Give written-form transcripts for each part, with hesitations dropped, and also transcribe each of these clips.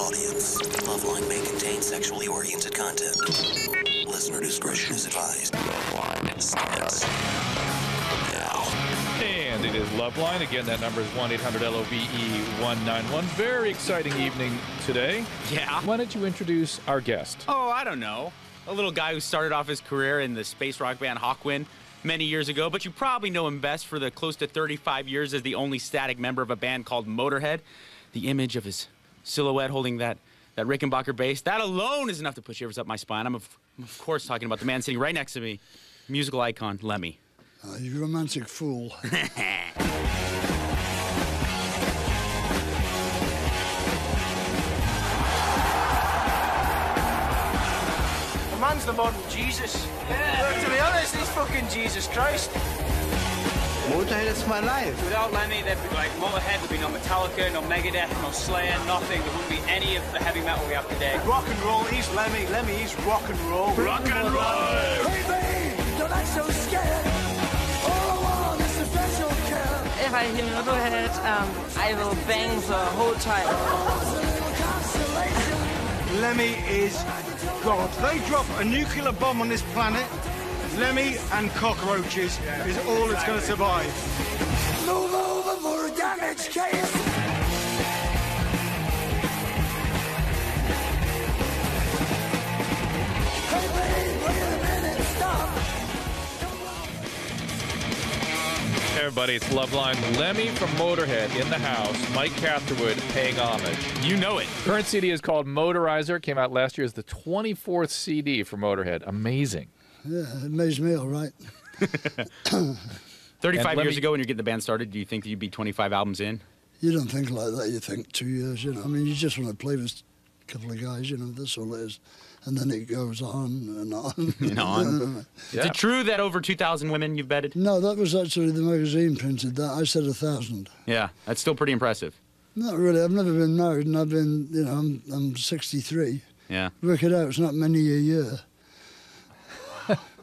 audience. Loveline may contain sexually oriented content. Listener discretion is advised. Loveline starts now. And it is Loveline. Again, that number is 1-800-LOVE-191. Very exciting evening today. Yeah? Why don't you introduce our guest? Oh, I don't know. A little guy who started off his career in the space rock band Hawkwind many years ago, but you probably know him best for the close to 35 years as the only static member of a band called Motorhead. The image of his silhouette holding that Rickenbacker bass, that alone is enough to put shivers up my spine. I'm of course talking about the man sitting right next to me, musical icon Lemmy. You romantic fool. The man's the modern Jesus. Yeah. To be honest, he's fucking Jesus Christ. Motorhead is my life. Without Lemmy, there'd be like Motorhead, there'd be no Metallica, no Megadeth, no Slayer, nothing. There wouldn't be any of the heavy metal we have today. Rock and roll, he's Lemmy. Lemmy, he's rock and roll. Rock and roll! Hey, babe, don't act so scared. All I want is a special care. If I hear Motorhead, I will bang the whole time. Lemmy is God. They drop a nuclear bomb on this planet, Lemmy and cockroaches is all that's going to survive. Move over for a damage case. Hey, babe, wait a minute, stop. Hey everybody, it's Loveline. Lemmy from Motorhead in the house. Mike Catherwood paying homage. You know it. Current CD is called Motorizer. Came out last year as the 24th CD for Motorhead. Amazing. Yeah, it amazed me, all right. 35 years ago when you get the band started, do you think that you'd be 25 albums in? You don't think like that. You think 2 years, you know. I mean, you just want to play with a couple of guys, you know. That's all it is. And then it goes on and on. And on. Yeah. Is it true that over 2,000 women you've bedded? No, that was actually the magazine printed that. I said 1,000. Yeah, that's still pretty impressive. Not really. I've never been married, and I've been, you know, I'm 63. Yeah. Work it out. It's not many a year.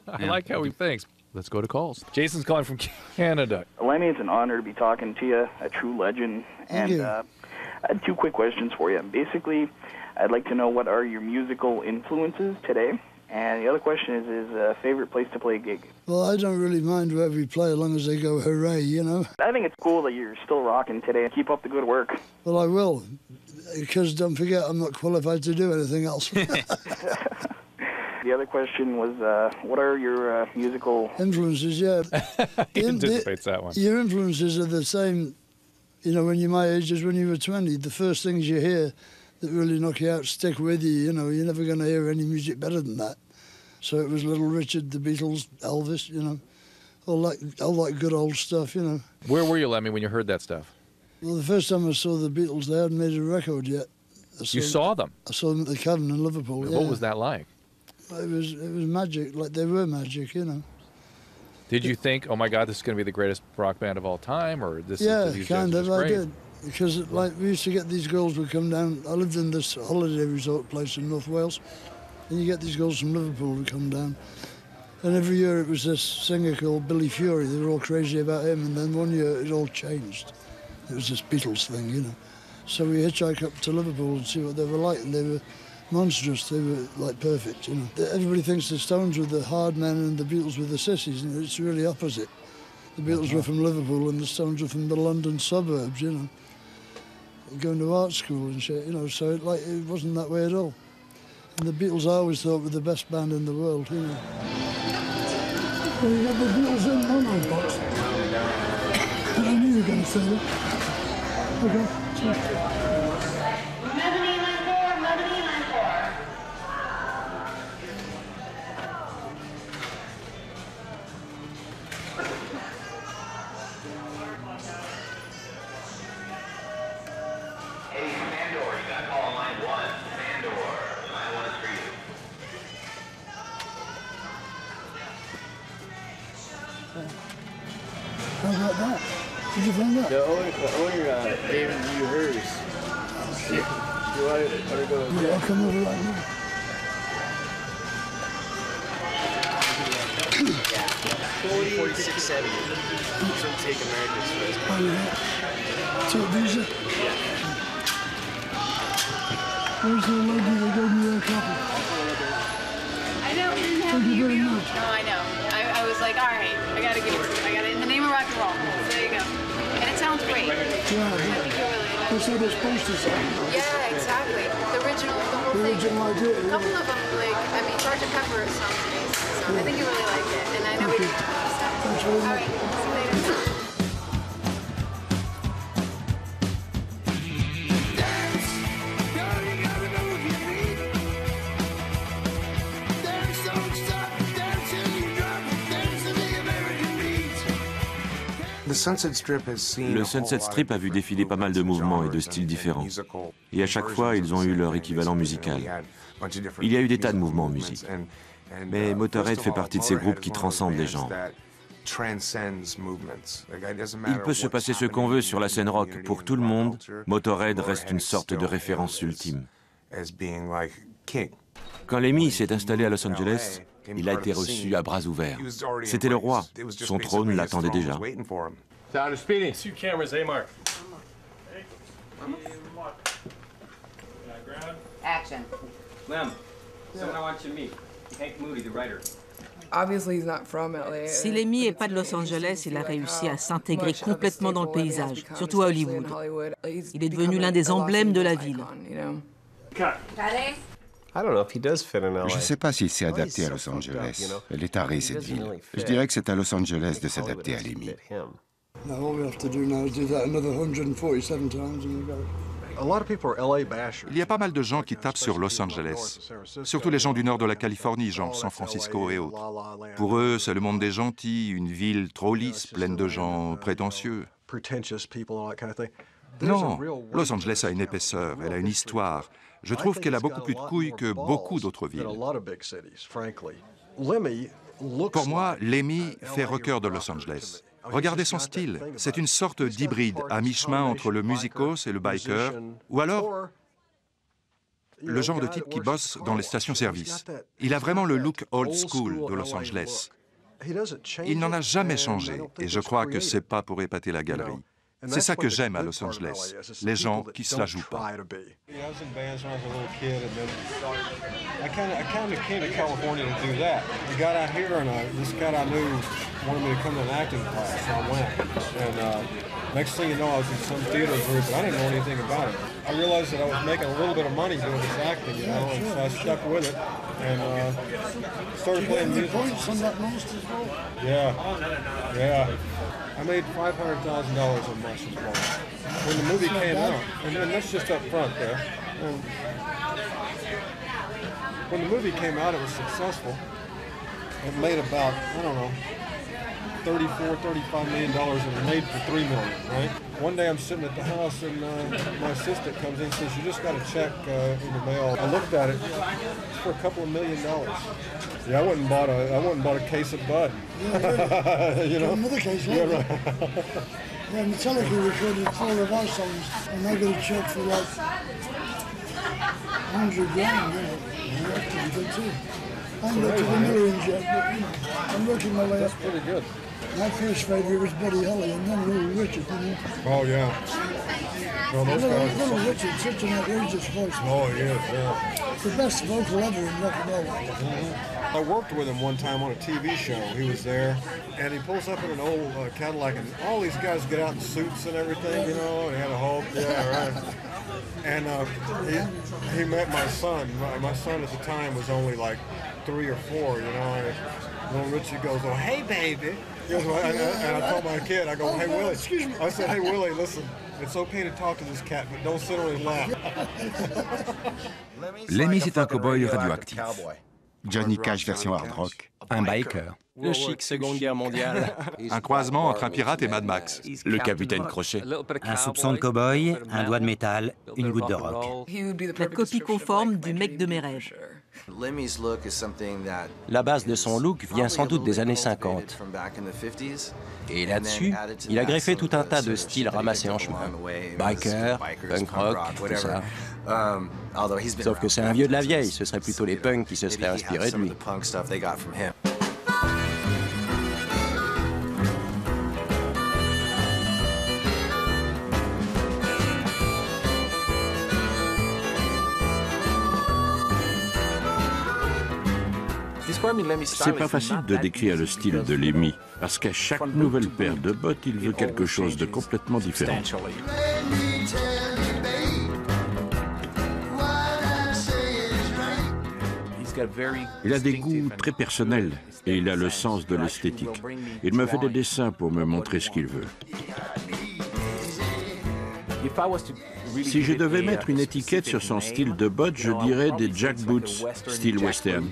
I like how he thinks. Let's go to calls. Jason's calling from Canada. Lemmy, it's an honor to be talking to you, a true legend. Thank you. I had two quick questions for you. Basically, I'd like to know what are your musical influences today? And the other question is favorite place to play a gig? Well, I don't really mind wherever we play as long as they go hooray, you know. I think it's cool that you're still rocking today. Keep up the good work. Well, I will, because don't forget, I'm not qualified to do anything else. The other question was, what are your musical... Influences, yeah. He anticipates that one. Your influences are the same, you know, when you're my age as when you were 20. The first things you hear that really knock you out stick with you, you know. You're never going to hear any music better than that. So it was Little Richard, the Beatles, Elvis, you know, all that good old stuff, you know. Where were you, Lemmy, when you heard that stuff? Well, the first time I saw the Beatles, they hadn't made a record yet. You saw them? I saw them at the Cavern in Liverpool. What yeah. was that like? It was magic, like they were magic, you know. Did you think, oh my God, this is going to be the greatest rock band of all time, or this? Yeah, is kind of. I great? did, because like we used to get these girls would come down. I lived in this holiday resort place in North Wales, and you get these girls from Liverpool who come down, and every year it was this singer called Billy Fury. They were all crazy about him, and then one year it all changed. It was this Beatles thing, you know. So we hitchhiked up to Liverpool and see what they were like, and they were monstrous. They were like perfect, you know. Everybody thinks the Stones were the hard men and the Beatles were the sissies, and it's really opposite. The Beatles were from Liverpool and the Stones were from the London suburbs, you know, going to art school and shit, you know. So it wasn't that way at all. And the Beatles I always thought were the best band in the world, you know. Well, you got the Beatles in mono box. And I knew you were going to say that. Okay. How about that? Did you find that? The owner gave you hers. You want to go? Yeah, I'll come over right now. 4670. From Take America's first. Oh, yeah. So visa? Yeah. There's the lady that gave me her copy. I know, we didn't have Thank you very you. much. No, I know. I was like, all right, I gotta give it to you. I got it in the name of rock and roll. So there you go. And it sounds great. Yeah, I think you'll really like that's how they're supposed to sound. Yeah, exactly. The original, the whole The thing. original idea. A couple of them, like, I mean, Sgt. Pepper sounds amazing. So I think you really like it. And I know we did. Thanks very much. All right, see you later. Le Sunset Strip a vu défiler pas mal de mouvements et de styles différents. Et à chaque fois, ils ont eu leur équivalent musical. Il y a eu des tas de mouvements en musique. Mais Motorhead fait partie de ces groupes qui transcendent les genres. Il peut se passer ce qu'on veut sur la scène rock. Pour tout le monde, Motorhead reste une sorte de référence ultime. Quand Lemmy s'est installé à Los Angeles, il a été reçu à bras ouverts. C'était le roi. Son trône l'attendait déjà. Action. Lem, someone I want you to meet. Hank Moody, the writer. Si Lemmy n'est pas de Los Angeles, il a réussi à s'intégrer complètement dans le paysage, surtout à Hollywood. Il est devenu l'un des emblèmes de la ville. Je ne sais pas s'il s'est adapté à Los Angeles. Elle est tarée, cette ville. Je dirais que c'est à Los Angeles de s'adapter à Lemmy. Now all we have to do now is do that another 147 times and we got it. Il y a pas mal de gens qui tapent sur Los Angeles, surtout les gens du nord de la Californie, genre San Francisco et autres. Pour eux, c'est le monde des gentils, une ville trop lisse, pleine de gens prétentieux. Non, Los Angeles a une épaisseur, elle a une histoire. Je trouve qu'elle a beaucoup plus de couilles que beaucoup d'autres villes. Pour moi, Lemmy fait rocker de Los Angeles. Regardez son style, c'est une sorte d'hybride, à mi-chemin entre le musicos et le biker, ou alors le genre de type qui bosse dans les stations-service. Il a vraiment le look old school de Los Angeles. Il n'en a jamais changé, et je crois que c'est pas pour épater la galerie. C'est ça que j'aime à Los Angeles, les gens qui se la jouent pas. Wanted me to come to an acting class, so I went. And next thing you know, I was in some theater group, and I didn't know anything about it. I realized that I was making a little bit of money doing this acting, you know, and so I stuck with it and started playing music. Points on that most as well? Yeah. I made $500,000 on Martian Floor. When the movie came out, and then that's just up front there. And when the movie came out, it was successful. It made about, I don't know, $35 million, and it made for $3 million, right? One day I'm sitting at the house and my assistant comes in and says, "You just got a check in the mail." I looked at it, it's for a couple of $1 million. Yeah, I went and bought a case of Bud. Yeah, you know? Another case, yeah, right. Yeah, Metallica recorded 4 of our songs, and I got a check for like 100 grand, you know. And that's pretty good too. I haven't got to the millions yet, but you know, I'm working my way up. That's pretty good. My first favourite was Buddy Holly, and then Little Richard, you know. Oh, yeah. Well, those guys Little Richard, such an outrageous voice. Oh, he is, yeah. The best vocal ever in rock and roll. I worked with him one time on a TV show. He was there, and he pulls up in an old Cadillac, and all these guys get out in suits and everything, you know, and he had a Hulk, yeah, right. And he met my son. My son at the time was only like 3 or 4, you know, and little Richie goes, "Oh, hey, baby." He goes, and I told my kid, I go, "Hey, Willie." Excuse me. I said, "Hey, Willie, listen, it's okay to talk to this cat, but don't sit on his lap." Lemmy, c'est un cow-boy radioactif. Johnny Cash version hard rock. Un biker. Le chic Seconde Guerre mondiale. Un croisement entre un pirate et Mad Max. Le capitaine Crochet. Un soupçon de cow-boy, un doigt de métal, une goutte de rock. La copie conforme du mec de mes rêves. La base de son look vient sans doute des années 50. Et là-dessus, il a greffé tout un tas de styles ramassés en chemin. Biker, punk rock, tout ça. Sauf que c'est un vieux de la vieille, ce serait plutôt les punks qui se seraient inspirés de lui. C'est pas facile de décrire le style de Lemmy, parce qu'à chaque nouvelle paire de bottes, il veut quelque chose de complètement différent. Il a des goûts très personnels et il a le sens de l'esthétique. Il me fait des dessins pour me montrer ce qu'il veut. Si je devais mettre une étiquette sur son style de bottes, je dirais des Jack Boots, style western.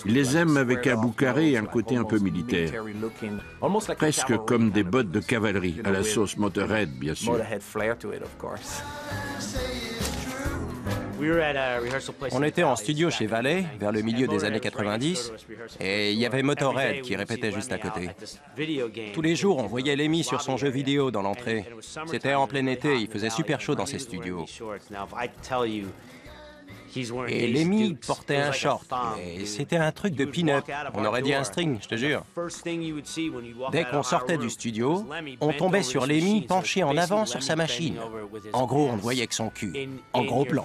Il les aime avec un bout carré et un côté un peu militaire. Presque comme des bottes de cavalerie, à la sauce Motorhead, bien sûr. On était en studio chez Valet, vers le milieu des années 90, et il y avait Motorhead qui répétait juste à côté. Tous les jours, on voyait Lemmy sur son jeu vidéo dans l'entrée. C'était en plein été, il faisait super chaud dans ses studios. Et Lemmy portait un short, et c'était un truc de pin-up. On aurait dit un string, je te jure. Dès qu'on sortait du studio, on tombait sur Lemmy penché en avant sur sa machine. En gros, on ne voyait que son cul, en gros plan.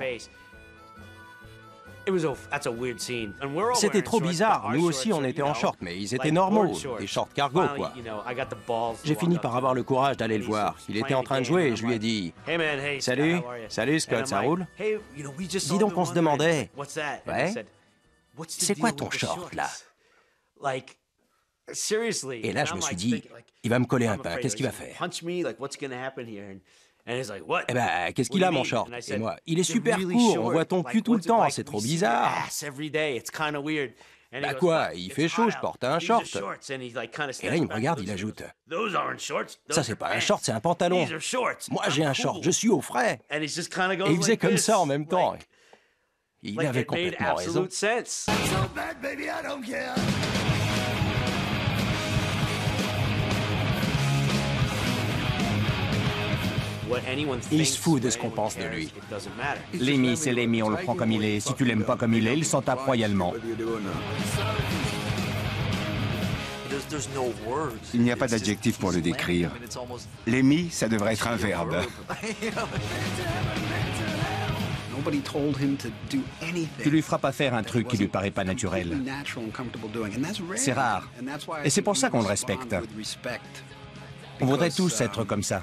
C'était trop bizarre. Nous aussi, on était en short, mais ils étaient normaux, des shorts cargo, quoi. J'ai fini par avoir le courage d'aller le voir. Il était en train de jouer et je lui ai dit « Salut, salut Scott, ça roule ?» Dis donc, on se demandait « Ouais, c'est quoi ton short, là ?» Et là, je me suis dit « Il va me coller un pain, qu'est-ce qu'il va faire ?» Eh ben, qu'est-ce qu'il a, mon short? Et moi, il est super court, on voit ton cul tout le temps, c'est trop bizarre. Bah quoi, il fait chaud, je porte un short. Et là, il me regarde, il ajoute, ça, c'est pas un short, c'est un pantalon. Moi, j'ai un short, je suis au frais. Et il faisait comme ça en même temps. Il avait complètement raison. Il se fout de ce qu'on pense de lui. Lemmy, c'est Lemmy, on le prend comme il est. Si tu l'aimes pas comme il est, il s'en tape royalement. Il n'y a pas d'adjectif pour le décrire. Lemmy, ça devrait être un verbe. Tu lui feras pas faire un truc qui lui paraît pas naturel. C'est rare. Et c'est pour ça qu'on le respecte. On voudrait tous être comme ça.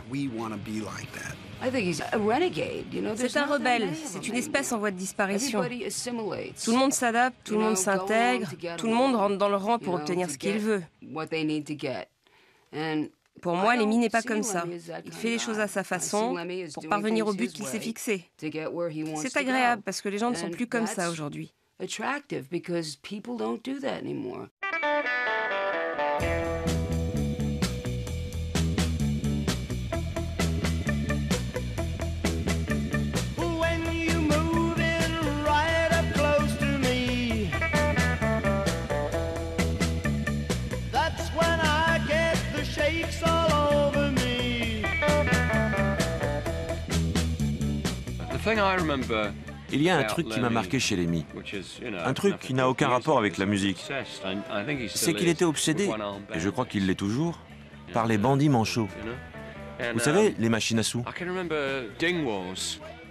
C'est un rebelle, c'est une espèce en voie de disparition. Tout le monde s'adapte, tout le monde s'intègre, tout le monde rentre dans le rang pour obtenir ce qu'il veut. Pour moi, Lemmy n'est pas comme ça. Il fait les choses à sa façon pour parvenir au but qu'il s'est fixé. C'est agréable parce que les gens ne sont plus comme ça aujourd'hui. Il y a un truc qui m'a marqué chez Lemmy, un truc qui n'a aucun rapport avec la musique. C'est qu'il était obsédé, et je crois qu'il l'est toujours, par les bandits manchots. Vous savez, les machines à sous.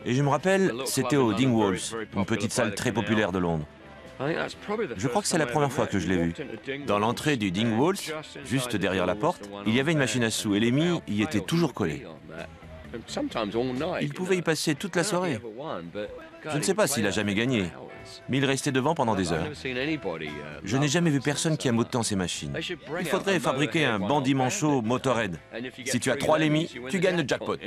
Et je me rappelle, c'était au Dingwalls, une petite salle très populaire de Londres. Je crois que c'est la première fois que je l'ai vu. Dans l'entrée du Dingwalls, juste derrière la porte, il y avait une machine à sous et Lemmy y était toujours collé. Il pouvait y passer toute la soirée. Je ne sais pas s'il a jamais gagné, mais il restait devant pendant des heures. Je n'ai jamais vu personne qui aime autant ces machines. Il faudrait fabriquer un bandit manchot Motorhead. Si tu as 3 Lemmy, tu gagnes le jackpot.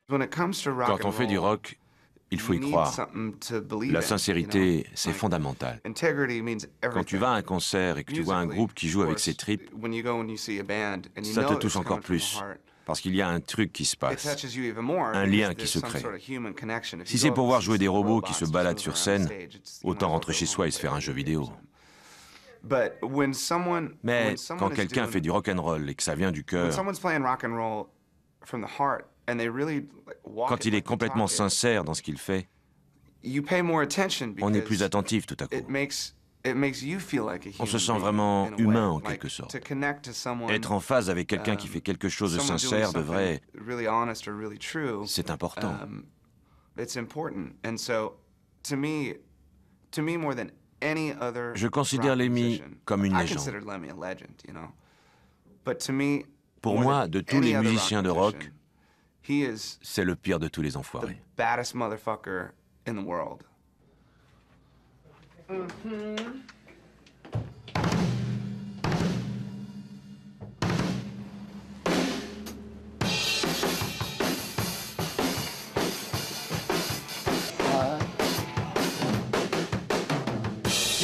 Quand on fait du rock, il faut y croire. La sincérité, c'est fondamental. Quand tu vas à un concert et que tu vois un groupe qui joue avec ses tripes, ça te touche encore plus. Parce qu'il y a un truc qui se passe, un lien qui se crée. Si c'est pour voir jouer des robots qui se baladent sur scène, autant rentrer chez soi et se faire un jeu vidéo. Mais quand quelqu'un fait du rock'n'roll et que ça vient du cœur, quand il est complètement sincère dans ce qu'il fait, on est plus attentif tout à coup. On se sent vraiment humain en quelque sorte. Être en phase avec quelqu'un qui fait quelque chose de sincère, de vrai, c'est important. Je considère Lemmy comme une légende. Pour moi, de tous les musiciens de rock, c'est le pire de tous les enfoirés. You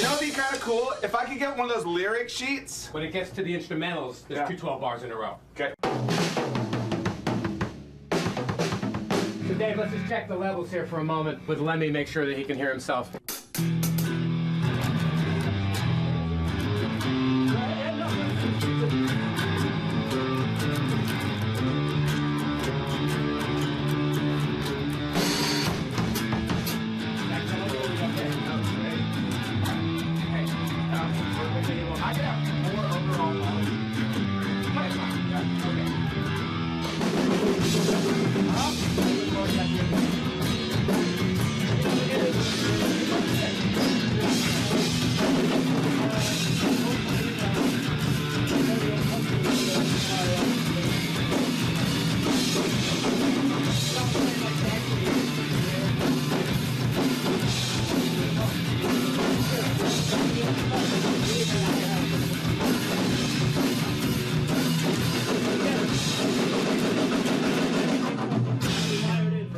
know, it'd be kind of cool if I could get one of those lyric sheets. When it gets to the instrumentals, there's 2 12 bars in a row. Okay. So Dave, let's just check the levels here for a moment with Lemmy, make sure that he can hear himself.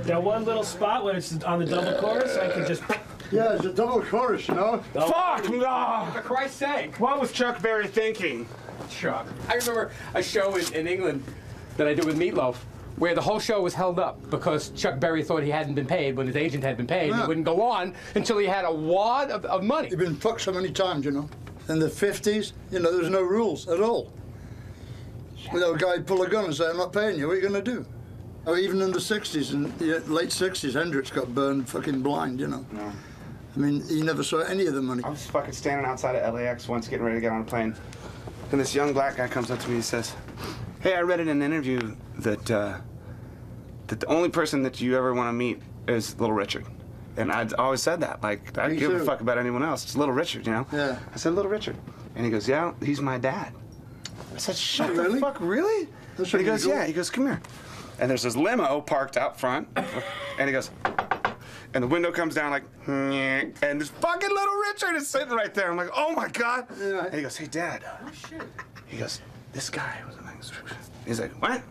That one little spot when it's on the double chorus, I can just... Yeah, it's a double chorus, you know? Fuck! For Christ's sake! What was Chuck Berry thinking? Chuck. I remember a show in England that I did with Meatloaf where the whole show was held up because Chuck Berry thought he hadn't been paid when his agent had been paid. Yeah. He wouldn't go on until he had a wad of money. He'd been fucked so many times, you know. In the 50s, you know, there was no rules at all. Without a guy would pull a gun and say, I'm not paying you, what are you going to do? Oh, even in the 60s, in the late 60s, Hendrix got burned fucking blind, you know. No. I mean, he never saw any of the money. I was fucking standing outside of LAX once getting ready to get on a plane, and this young black guy comes up to me and says, hey, I read in an interview that that the only person that you ever want to meet is Little Richard. And I'd always said that, like, I don't give a fuck about anyone else. It's Little Richard, you know? Yeah. I said, Little Richard. And he goes, yeah, he's my dad. I said, shut the fuck, really? And he goes, yeah. He goes, come here. And there's this limo parked out front, and he goes, and the window comes down like, and this fucking Little Richard is sitting right there. I'm like, oh my God. Yeah. And he goes, hey, Dad. Oh, shit. He goes, this guy was a nice. He's like, what?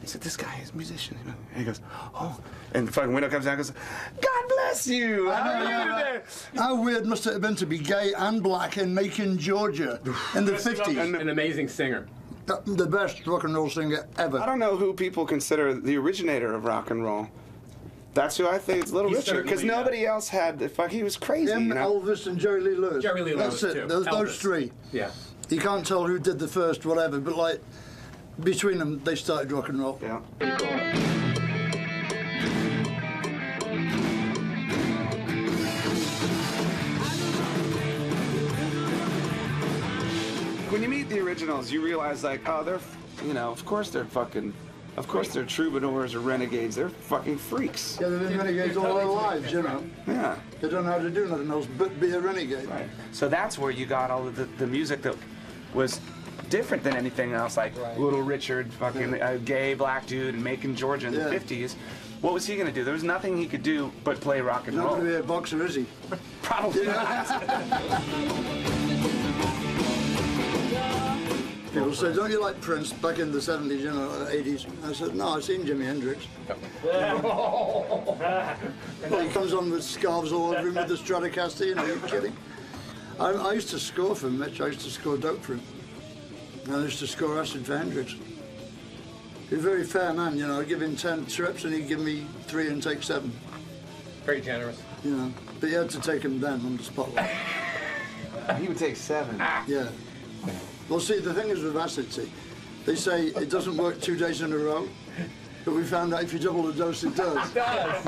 He said, this guy is a musician. And he goes, oh. And the fucking window comes down and goes, God bless you. How are you today? How weird must it have been to be gay and black in Macon, Georgia in the 50s? An amazing singer. The best rock and roll singer ever. I don't know who people consider the originator of rock and roll. That's who I think is Little Richard, because nobody else had. Fuck, he was crazy. Him, you know? Elvis, and Jerry Lee Lewis. Jerry Lee Lewis. That's it. Too. Those 3. Yeah. You can't tell who did the first, whatever, but like between them, they started rock and roll. Yeah. When you meet the originals, you realize, like, oh, they're, you know, of course they're troubadours or renegades. They're fucking freaks. Yeah, they've been renegades all their lives, you know. Yeah. They don't know how to do nothing else but be a renegade. Right. So that's where you got all of the music that was different than anything else, like Little Richard, fucking gay black dude, and Macon, Georgia in the 50s. What was he going to do? There was nothing he could do but play rock and roll. Not going to be a boxer, is he? Probably not. People say, don't you like Prince back in the 70s, you know, 80s? I said, no, I've seen Jimi Hendrix. Well, he comes on with scarves all over him with the Stratocaster, you know, you're kidding. I used to score for Mitch, I used to score dope for him. And I used to score acid for Hendrix. He's a very fair man, you know, I'd give him 10 trips and he'd give me 3 and take 7. Very generous. You know, but you had to take him then on the spotlight. He would take 7. Yeah. Well, see, the thing is with acid, see, they say it doesn't work 2 days in a row, but we found out if you double the dose, it does. It does.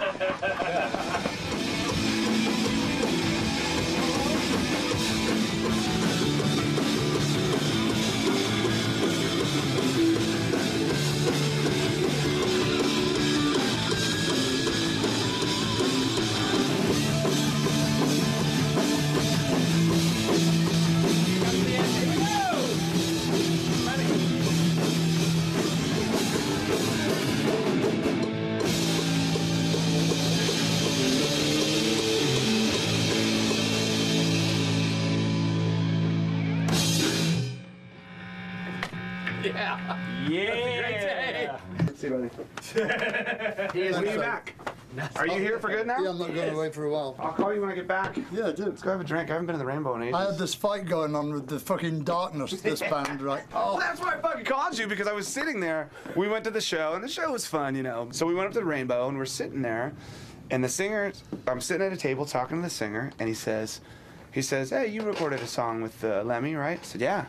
Yeah. Yeah. See you, buddy. He is when you back. Are you here for good now? Yeah, I'm not going away for a while. I'll call you when I get back. Yeah, I do. Let's go have a drink. I haven't been to the Rainbow in ages. I had this fight going on with the fucking Darkness, this band, right? Oh, that's why I fucking called you, because I was sitting there. We went to the show, and the show was fun, you know. So we went up to the Rainbow, and we're sitting there, and the singer, I'm sitting at a table talking to the singer, and he says, hey, you recorded a song with Lemmy, right? I said, yeah.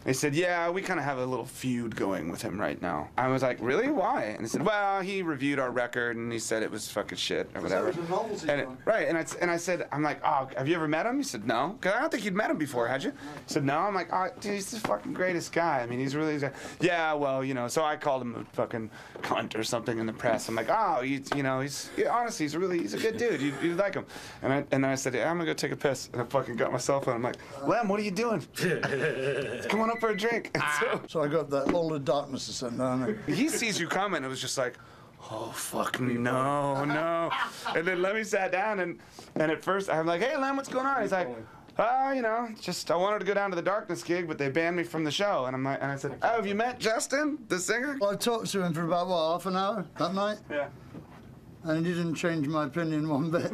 He said, yeah, we kind of have a little feud going with him right now. I was like, really? Why? And he said, well, he reviewed our record and he said it was fucking shit or whatever. Right, and I said, I'm like, oh, have you ever met him? He said, no. Because I don't think you'd met him before, had you? He said, no. I'm like, oh, dude, he's the fucking greatest guy. I mean, he's really, yeah, well, you know, so I called him a fucking cunt or something in the press. I'm like, oh, honestly, he's a good dude. You like him. And then I said, yeah, I'm gonna go take a piss. And I fucking got my cell phone. I'm like, Lem, what are you doing? Come on up for a drink. So I got that all the Darkness to send down. He sees you coming. It was just like, oh, fuck me, no. And then Lemmy sat down, and at first I'm like, hey, Lem, what's going on? He's like, you know, just I wanted to go down to the Darkness gig, but they banned me from the show. And I said, oh, have you met Justin, the singer? Well, I talked to him for about, what, half an hour that night? Yeah. And he didn't change my opinion one bit.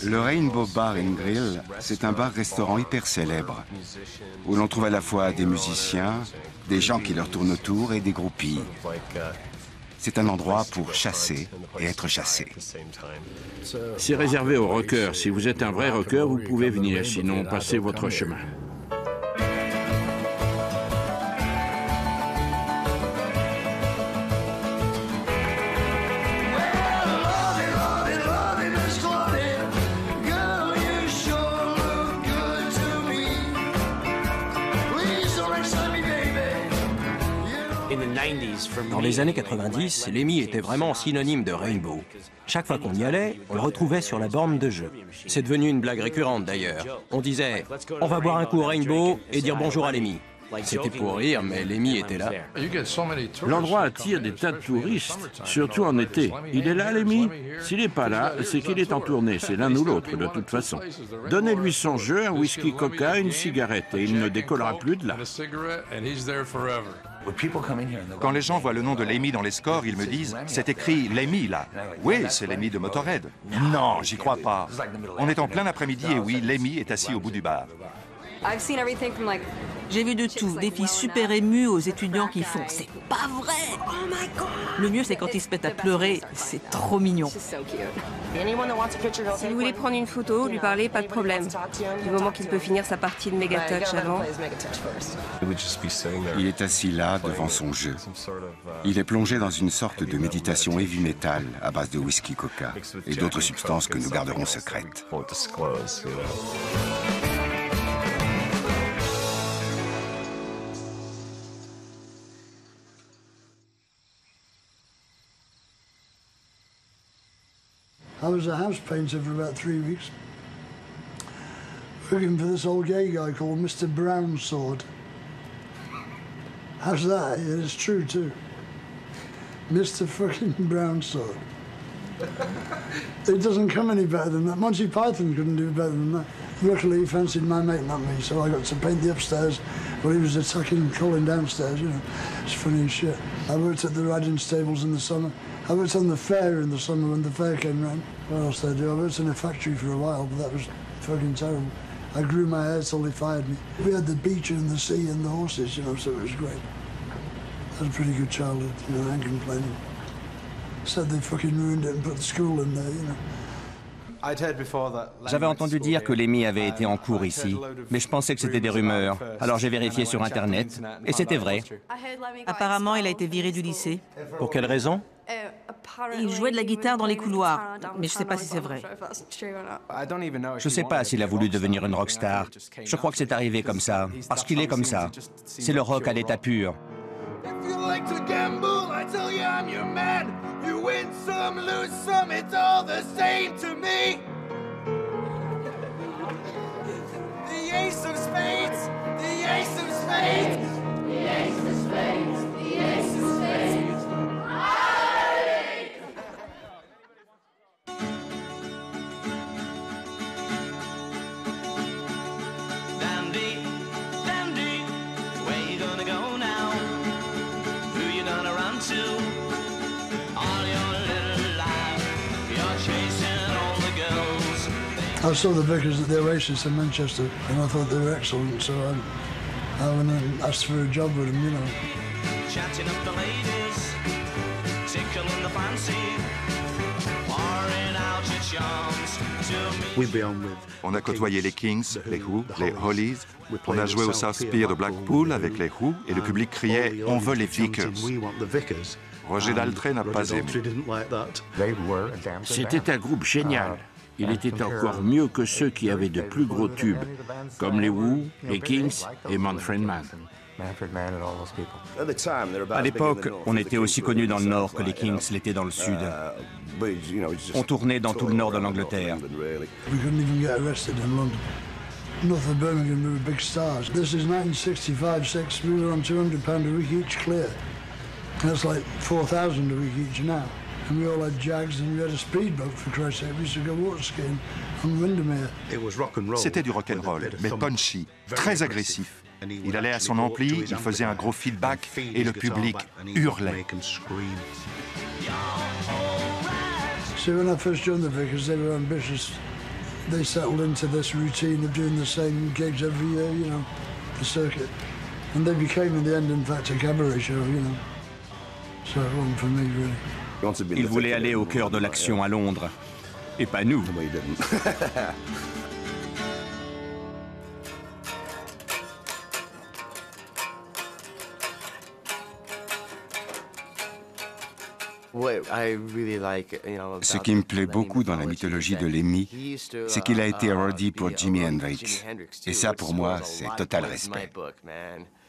Le Rainbow Bar and Grill, c'est un bar-restaurant hyper célèbre, où l'on trouve à la fois des musiciens, des gens qui leur tournent autour et des groupies. C'est un endroit pour chasser et être chassé. C'est réservé aux rockers. Si vous êtes un vrai rocker, vous pouvez venir, sinon passez votre chemin. Dans les années 90, Lemmy était vraiment synonyme de Rainbow. Chaque fois qu'on y allait, on le retrouvait sur la borne de jeu. C'est devenu une blague récurrente d'ailleurs. On disait « on va boire un coup au Rainbow et dire bonjour à Lemmy ». C'était pour rire, mais Lemmy était là. L'endroit attire des tas de touristes, surtout en été. Il est là, Lemmy? S'il n'est pas là, c'est qu'il est en tournée. C'est l'un ou l'autre, de toute façon. Donnez-lui son jeu, un whisky coca, une cigarette, et il ne décollera plus de là. Quand les gens voient le nom de Lemmy dans les scores, ils me disent « c'est écrit Lemmy, là ». Oui, c'est Lemmy de Motorhead. Non, j'y crois pas. On est en plein après-midi et oui, Lemmy est assis au bout du bar. J'ai vu de tout, des filles super émues aux étudiants qui font « c'est pas vrai !» Le mieux, c'est quand ils se mettent à pleurer, c'est trop mignon. Si vous voulez prendre une photo, lui parler, pas de problème. Du moment qu'il peut finir sa partie de Megatouch avant. Il est assis là, devant son jeu. Il est plongé dans une sorte de méditation heavy metal à base de whisky coca et d'autres substances que nous garderons secrètes. I was a house painter for about 3 weeks, working for this old gay guy called Mr. Brownsword. How's that? Yeah, it's true too. Mr. fucking Brownsword. It doesn't come any better than that. Monty Python couldn't do better than that. Luckily, he fancied my mate, not me, so I got to paint the upstairs while he was attacking Colin downstairs, you know. It's funny as shit. I worked at the riding stables in the summer. I worked on the fair in the summer when the fair came round. What else did I do? I worked in a factory for a while, but that was fucking terrible. I grew my hair till they fired me. We had the beach and the sea and the horses, you know, so it was great. I had a pretty good childhood, you know, I ain't complaining. Said they fucking ruined it and put the school in there, you know. J'avais entendu dire que Lemmy avait été en cours ici, mais je pensais que c'était des rumeurs. Alors j'ai vérifié sur Internet, et c'était vrai. Apparemment, il a été viré du lycée. Pour quelle raison? Il jouait de la guitare dans les couloirs, mais je ne sais pas si c'est vrai. Je ne sais pas s'il a voulu devenir une rockstar. Je crois que c'est arrivé comme ça, parce qu'il est comme ça. C'est le rock à l'état pur. If you like like to gamble. I tell you I'm your man. You win some, lose some, it's all the same to me. The ace of spades, the ace of spades, the ace of spades, the ace of spades. Dandy, dandy, where you gonna go now? Who you gonna run to? All your little life, you're chasing all the girls. I saw the Vickers at the Oasis in Manchester, and I thought they were excellent, so I went and asked for a job with them, you know. Chatting up the ladies, tickling the fancy, pouring out your charms to me. On a côtoyé les Kings, les Who, les Hollies. On a joué au South Pier de Blackpool avec les Who et le public criait « On veut les Vickers ». Roger Daltrey n'a pas aimé. C'était un groupe génial. Il était encore mieux que ceux qui avaient de plus gros tubes, comme les Who, les Kings et Manfred Mann. À l'époque, on était aussi connus dans le Nord que les Kings l'étaient dans le Sud. On tournait dans tout le Nord de l'Angleterre. We couldn't even get arrested in London. North of Birmingham, we were big stars. This is 1965-6. We were on £200 a week each clear. That's like 4,000 a week each now. And we all had Jags and we had a speedboat, for Christ's sake. We used to go water skiing on Windermere. C'était du rock'n'roll, mais punchy, très agressif. Il allait à son ampli, il faisait un gros feedback et le public hurlait. See, when I first joined the Vickers, they were ambitious. They settled into this routine of doing the same gigs every year, you know, the circuit. And they became, in the end, in fact, a cabaret show, you know. So it wasn't for me, really. Ils voulaient aller au cœur de l'action à Londres, et pas nous. Ce qui me plaît beaucoup dans la mythologie de Lemmy, c'est qu'il a été roadie pour Jimi Hendrix. Et ça, pour moi, c'est total respect.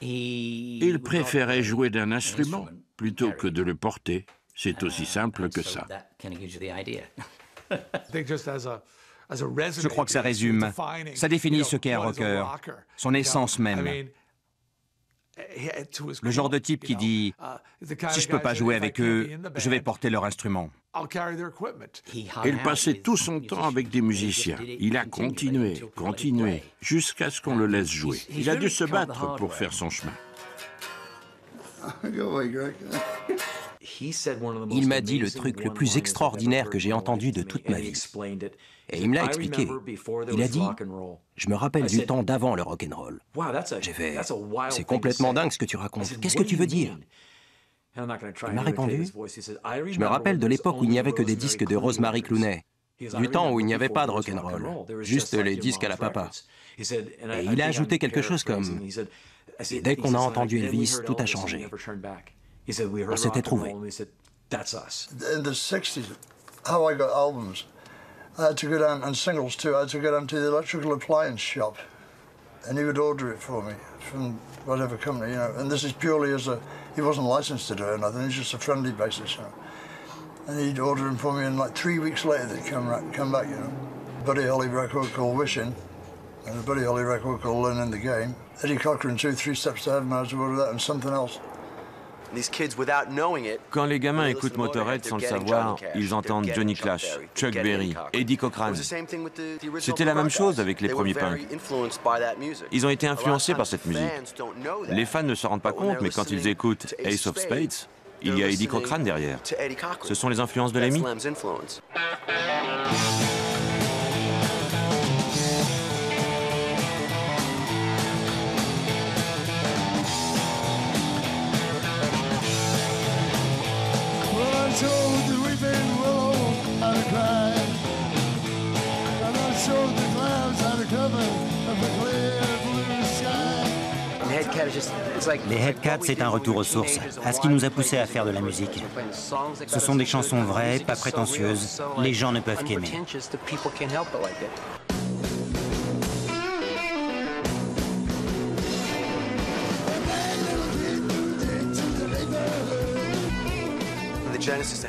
Il préférait jouer d'un instrument plutôt que de le porter. C'est aussi simple que ça. Je crois que ça résume, ça définit ce qu'est un rocker, son essence même. Le genre de type qui dit « Si je ne peux pas jouer avec eux, je vais porter leur instrument ». Il passait tout son temps avec des musiciens. Il a continué, jusqu'à ce qu'on le laisse jouer. Il a dû se battre pour faire son chemin. Il m'a dit le truc le plus extraordinaire que j'ai entendu de toute ma vie. Et il me l'a expliqué. Il a dit « Je me rappelle du temps d'avant le rock'n'roll ». J'ai fait « C'est complètement dingue ce que tu racontes. Qu'est-ce que tu veux dire ?» Il m'a répondu « Je me rappelle de l'époque où il n'y avait que des disques de Rosemary Clooney, du temps où il n'y avait pas de rock'n'roll, juste les disques à la papa. » Et il a ajouté quelque chose comme « Dès qu'on a entendu Elvis, tout a changé. On s'était trouvé. » In the 60s, how I got albums, I had to go down, and singles too, I had to go down to the electrical appliance shop, and he would order it for me from whatever company, you know. And this is purely as he wasn't licensed to do it or nothing, it's just a friendly basis, you know. And he'd order them for me, and like 3 weeks later they'd come back, you know. Buddy Holly record called Wishing, and a Buddy Holly record called Learning the Game. Eddie Cochran, 2 3 Steps to Heaven, I had to order that, and something else. Quand les gamins écoutent Motorhead sans le savoir, ils entendent Johnny Clash, Chuck Berry, Eddie Cochran. C'était la même chose avec les premiers punks. Ils ont été influencés par cette musique. Les fans ne se rendent pas compte, mais quand ils écoutent Ace of Spades, il y a Eddie Cochran derrière. Ce sont les influences de Lemmy. Les Headcats, c'est un retour aux sources, à ce qui nous a poussé à faire de la musique. Ce sont des chansons vraies, pas prétentieuses. Les gens ne peuvent qu'aimer.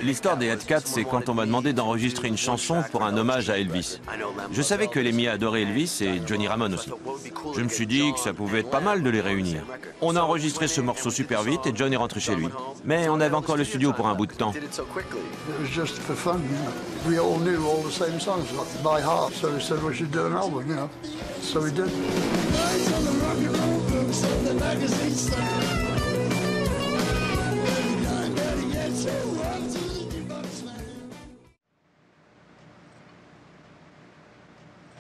L'histoire des Hellcats, c'est quand on m'a demandé d'enregistrer une chanson pour un hommage à Elvis. Je savais que Lemmy adorait Elvis et Johnny Ramone aussi. Je me suis dit que ça pouvait être pas mal de les réunir. On a enregistré ce morceau super vite et John est rentré chez lui. Mais on avait encore le studio pour un bout de temps.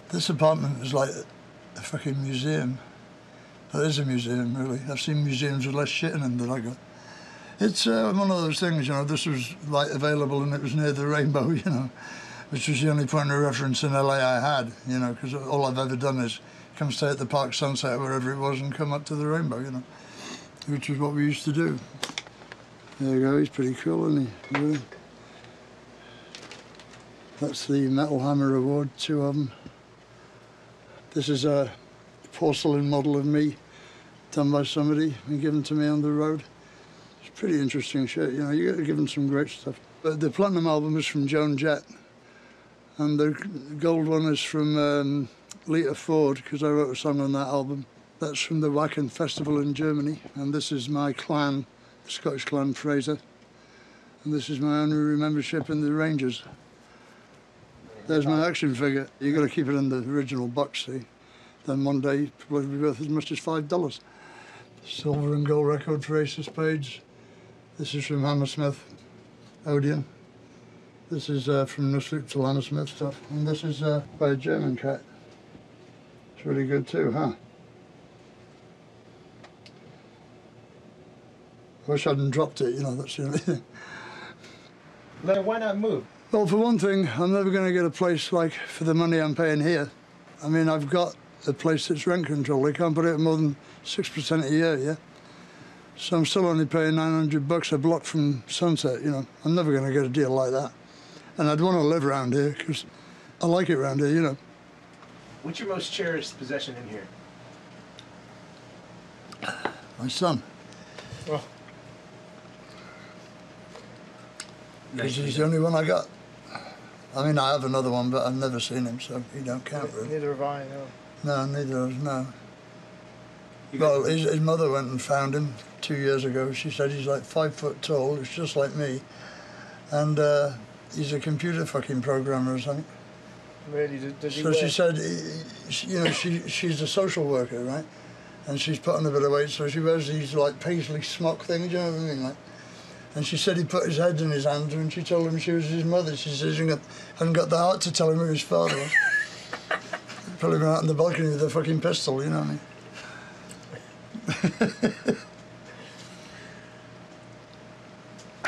This apartment is like a fucking museum. It is a museum, really. I've seen museums with less shit in them than I got. It's one of those things, you know, this was like available and it was near the rainbow, you know, which was the only point of reference in LA I had, you know, because all I've ever done is come stay at the Park Sunset, wherever it was, and come up to the rainbow, you know, which is what we used to do. There you go, he's pretty cool, isn't he? Really? That's the Metal Hammer Award, 2 of them. This is a porcelain model of me done by somebody and given to me on the road. It's pretty interesting shit, you know, you got to give them some great stuff. But the platinum album is from Joan Jett, and the gold one is from Lita Ford, because I wrote a song on that album. That's from the Wacken Festival in Germany, and this is my clan, the Scottish clan Fraser, and this is my honorary membership in the Rangers. There's my action figure. You've got to keep it in the original box, see? Then one day it will be worth as much as $5. Silver and gold record for Ace of Spades. This is from Hammersmith, Odeon. This is from Nussloop to Hammersmith stuff. And this is by a German cat. It's really good too, huh? I wish I hadn't dropped it, you know, that's the only thing. Leonard, why not move? Well, for one thing, I'm never going to get a place like for the money I'm paying here. I mean, I've got a place that's rent control. They can't put it at more than 6% a year, yeah? So I'm still only paying $900 a block from Sunset, you know. I'm never going to get a deal like that. And I'd want to live around here because I like it around here, you know. What's your most cherished possession in here? My son. Oh. Because he's the only one I got. I mean, I have another one, but I've never seen him, so he don't count, really. Neither have I, no. No, neither of us, no. Well, his mother went and found him 2 years ago. She said he's like 5 foot tall, it's just like me. And he's a computer fucking programmer or something. Really? Does he So she said, you know, she's a social worker, right? And she's put on a bit of weight, so she wears these like paisley smock things, you know what I mean? Like, and she said he put his head in his hands when she told him she was his mother. She says he hadn't got the heart to tell him who his father was. Probably went out on the balcony with a fucking pistol, you know what I mean?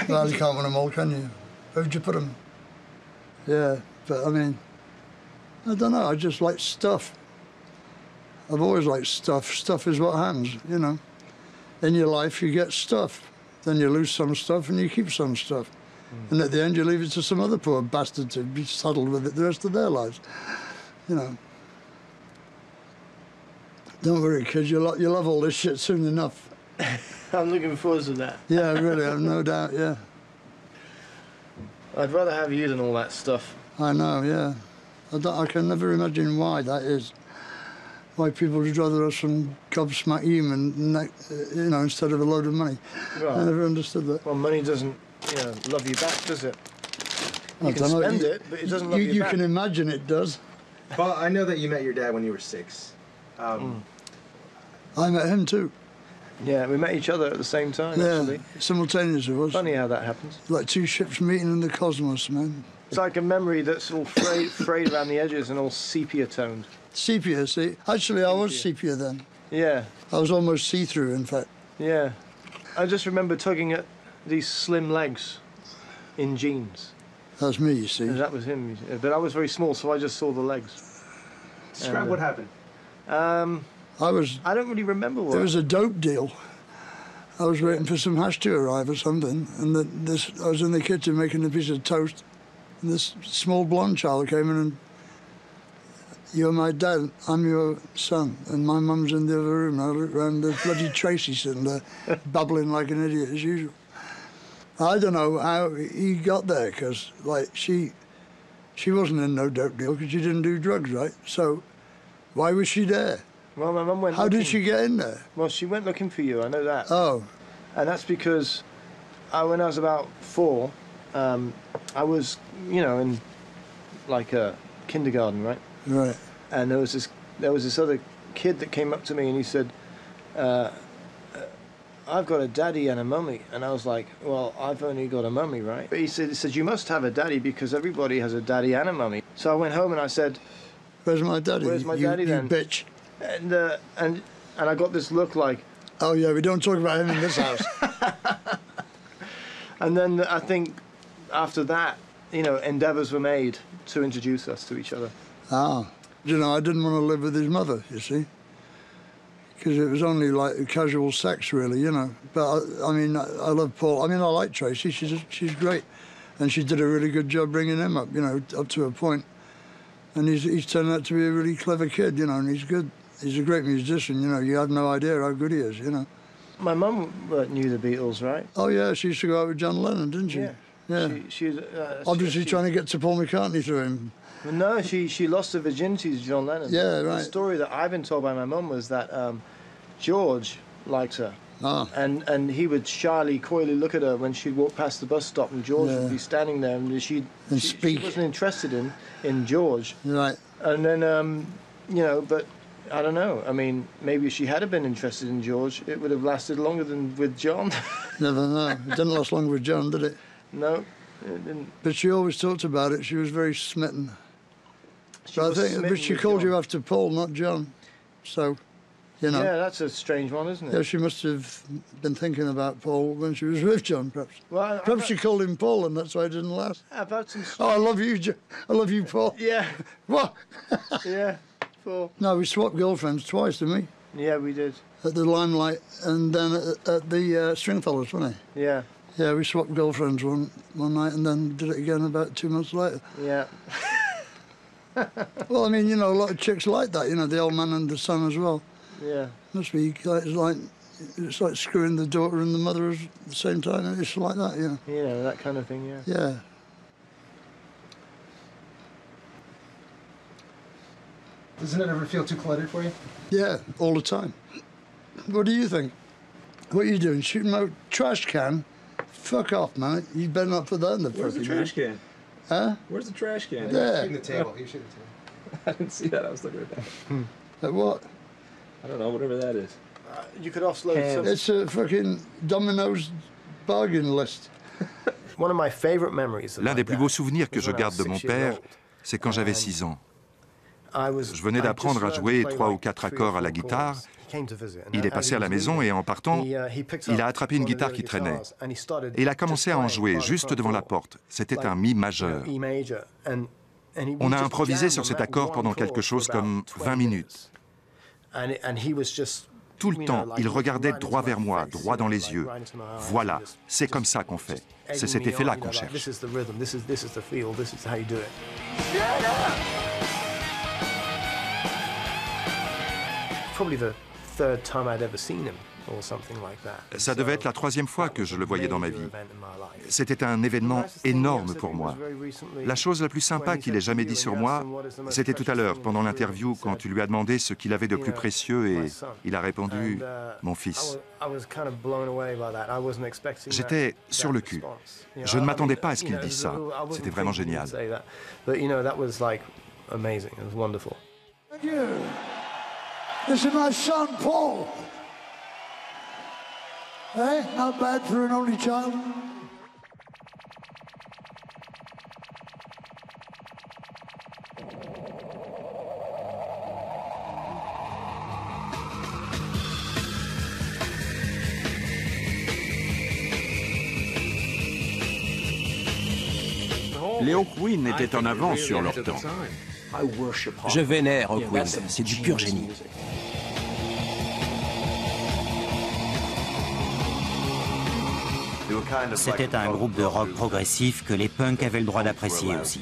Well, you can't win them all, can you? Where'd you put them? Yeah, but I mean, I don't know, I just like stuff. I've always liked stuff. Stuff is what hangs, you know. In your life, you get stuff. Then you lose some stuff and you keep some stuff. And at the end, you leave it to some other poor bastard to be saddled with it the rest of their lives. You know. Don't worry, kids, you'll love all this shit soon enough. I'm looking forward to that. Yeah, really, I've no doubt, yeah. I'd rather have you than all that stuff. I know, yeah. I can never imagine why that is. Why people would rather have some gobsmack human, you know, instead of a load of money. Right. I never understood that. Well, money doesn't, you know, love you back, does it? You can spend it, but it doesn't love you back. You can imagine it does. Well, I know that you met your dad when you were 6. I met him too. Yeah, we met each other at the same time, yeah, actually. Simultaneously it was. Funny how that happens. Like 2 ships meeting in the cosmos, man. It's like a memory that's all frayed around the edges and all sepia-toned. Sepia, see? Actually, I was sepia then. Yeah. I was almost see-through, in fact. Yeah. I just remember tugging at these slim legs in jeans. That's me, you see. And that was him. But I was very small, so I just saw the legs. Describe what happened. I don't really remember what. It was a dope deal. I was waiting for some hash to arrive or something, and I was in the kitchen making a piece of toast, and this small blonde child came in and, "You're my dad, I'm your son," and my mum's in the other room. I looked round, there's bloody Tracy sitting there, babbling like an idiot as usual. I don't know how he got there, because, like, she wasn't in no dope deal because she didn't do drugs, right? So why was she there? Well, my mum went How did she get in there? Well, she went looking for you, I know that. Oh. And that's because when I was about 4, I was, you know, in like a kindergarten, right? Right. And there was this other kid that came up to me and he said, I've got a daddy and a mummy. And I was like, well, I've only got a mummy, right? But he said, you must have a daddy because everybody has a daddy and a mummy. So I went home and I said, where's my daddy? Where's my daddy then? You bitch. And I got this look like, oh yeah, we don't talk about him in this house. And then I think after that, you know, endeavours were made to introduce us to each other. Ah. You know, I didn't want to live with his mother, you see. Because it was only like casual sex, really, you know. But I mean, I love Paul. I mean, I like Tracy. She's great, and she did a really good job bringing him up, you know, up to a point. And he's turned out to be a really clever kid, you know, and he's good. He's a great musician, you know. You have no idea how good he is, you know. My mum knew the Beatles, right? Oh yeah, she used to go out with John Lennon, didn't she? Yeah. Yeah. She's obviously trying to get to Paul McCartney through him. No, she lost her virginity to John Lennon. Yeah, right. The story that I've been told by my mum was that George liked her. Ah. And he would shyly, coyly look at her when she'd walk past the bus stop, and George would be standing there, and she wasn't interested in George. Right. And then, you know, but I don't know. I mean, maybe if she had been interested in George, it would have lasted longer than with John. Never know. It didn't last long with John, did it? No, it didn't. But she always talked about it. She was very smitten. But she called you after Paul, not John. So, you know. Yeah, that's a strange one, isn't it? Yeah, she must have been thinking about Paul when she was with John, perhaps. Well, perhaps she called him Paul, and that's why it didn't last. I've had some... Oh, I love you, I love you, Paul. Yeah. What? Yeah, Paul. No, we swapped girlfriends twice, didn't we? Yeah, we did. At the Limelight, and then at the Stringfellows, wasn't it? Yeah. Yeah, we swapped girlfriends one night, and then did it again about 2 months later. Yeah. Well, I mean, you know, a lot of chicks like that, you know, the old man and the son as well. Yeah. Must be, it's like screwing the daughter and the mother at the same time. It's like that, you know. Yeah, that kind of thing, yeah. Yeah. Doesn't it ever feel too cluttered for you? Yeah, all the time. What do you think? What are you doing? Shooting my trash can? Fuck off, man. You better not put that in the Where's the fucking trash can? Huh? Where's the trash can? There. Shooting the table. You're shooting the table. I didn't see that. I was looking at that. At what? I don't know, whatever that is. You could offload some... It's a fucking Domino's bargain list. One of my favorite memories. L'un des plus beaux souvenirs que je garde de mon père, c'est quand j'avais 6 ans. Je venais d'apprendre à jouer 3 ou 4 accords à la guitare. Il est passé à la maison et en partant, il a attrapé une guitare qui traînait. Et il a commencé à en jouer juste devant la porte. C'était un mi majeur. On a improvisé sur cet accord pendant quelque chose comme 20 minutes. Tout le temps, il regardait droit vers moi, droit dans les yeux. Voilà, c'est comme ça qu'on fait. C'est cet effet-là qu'on cherche. Probably the third time I'd ever seen him. Ça devait être la 3e fois que je le voyais dans ma vie. C'était un événement énorme pour moi. La chose la plus sympa qu'il ait jamais dit sur moi, c'était tout à l'heure, pendant l'interview, quand tu lui as demandé ce qu'il avait de plus précieux et il a répondu « Mon fils ». J'étais sur le cul. Je ne m'attendais pas à ce qu'il dise ça. C'était vraiment génial. This is my son, Paul. Hey, not bad for an only child. Les Hawkwind étaient en avance sur leur temps. Je vénère Hawkwind, c'est du pur génie. C'était un groupe de rock progressif que les punks avaient le droit d'apprécier aussi.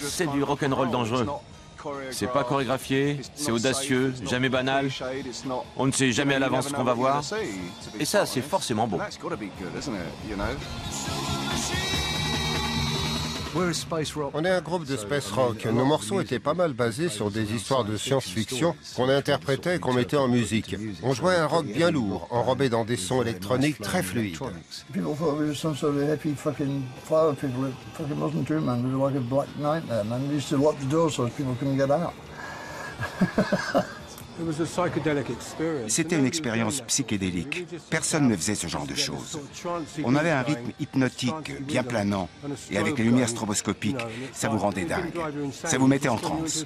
C'est du rock'n'roll dangereux. C'est pas chorégraphié, c'est audacieux, jamais banal. On ne sait jamais à l'avance ce qu'on va voir. Et ça, c'est forcément bon. On est un groupe de space rock. Nos morceaux étaient pas mal basés sur des histoires de science-fiction qu'on interprétait et qu'on mettait en musique. On jouait un rock bien lourd, enrobé dans des sons électroniques très fluides. People thought we were some sort of hippie fucking flower people. It fucking wasn't true, man. We were like a black nightmare, man. We used to lock the doors so people couldn't get out. C'était une expérience psychédélique. Personne ne faisait ce genre de choses. On avait un rythme hypnotique, bien planant, et avec les lumières stroboscopiques, ça vous rendait dingue. Ça vous mettait en transe.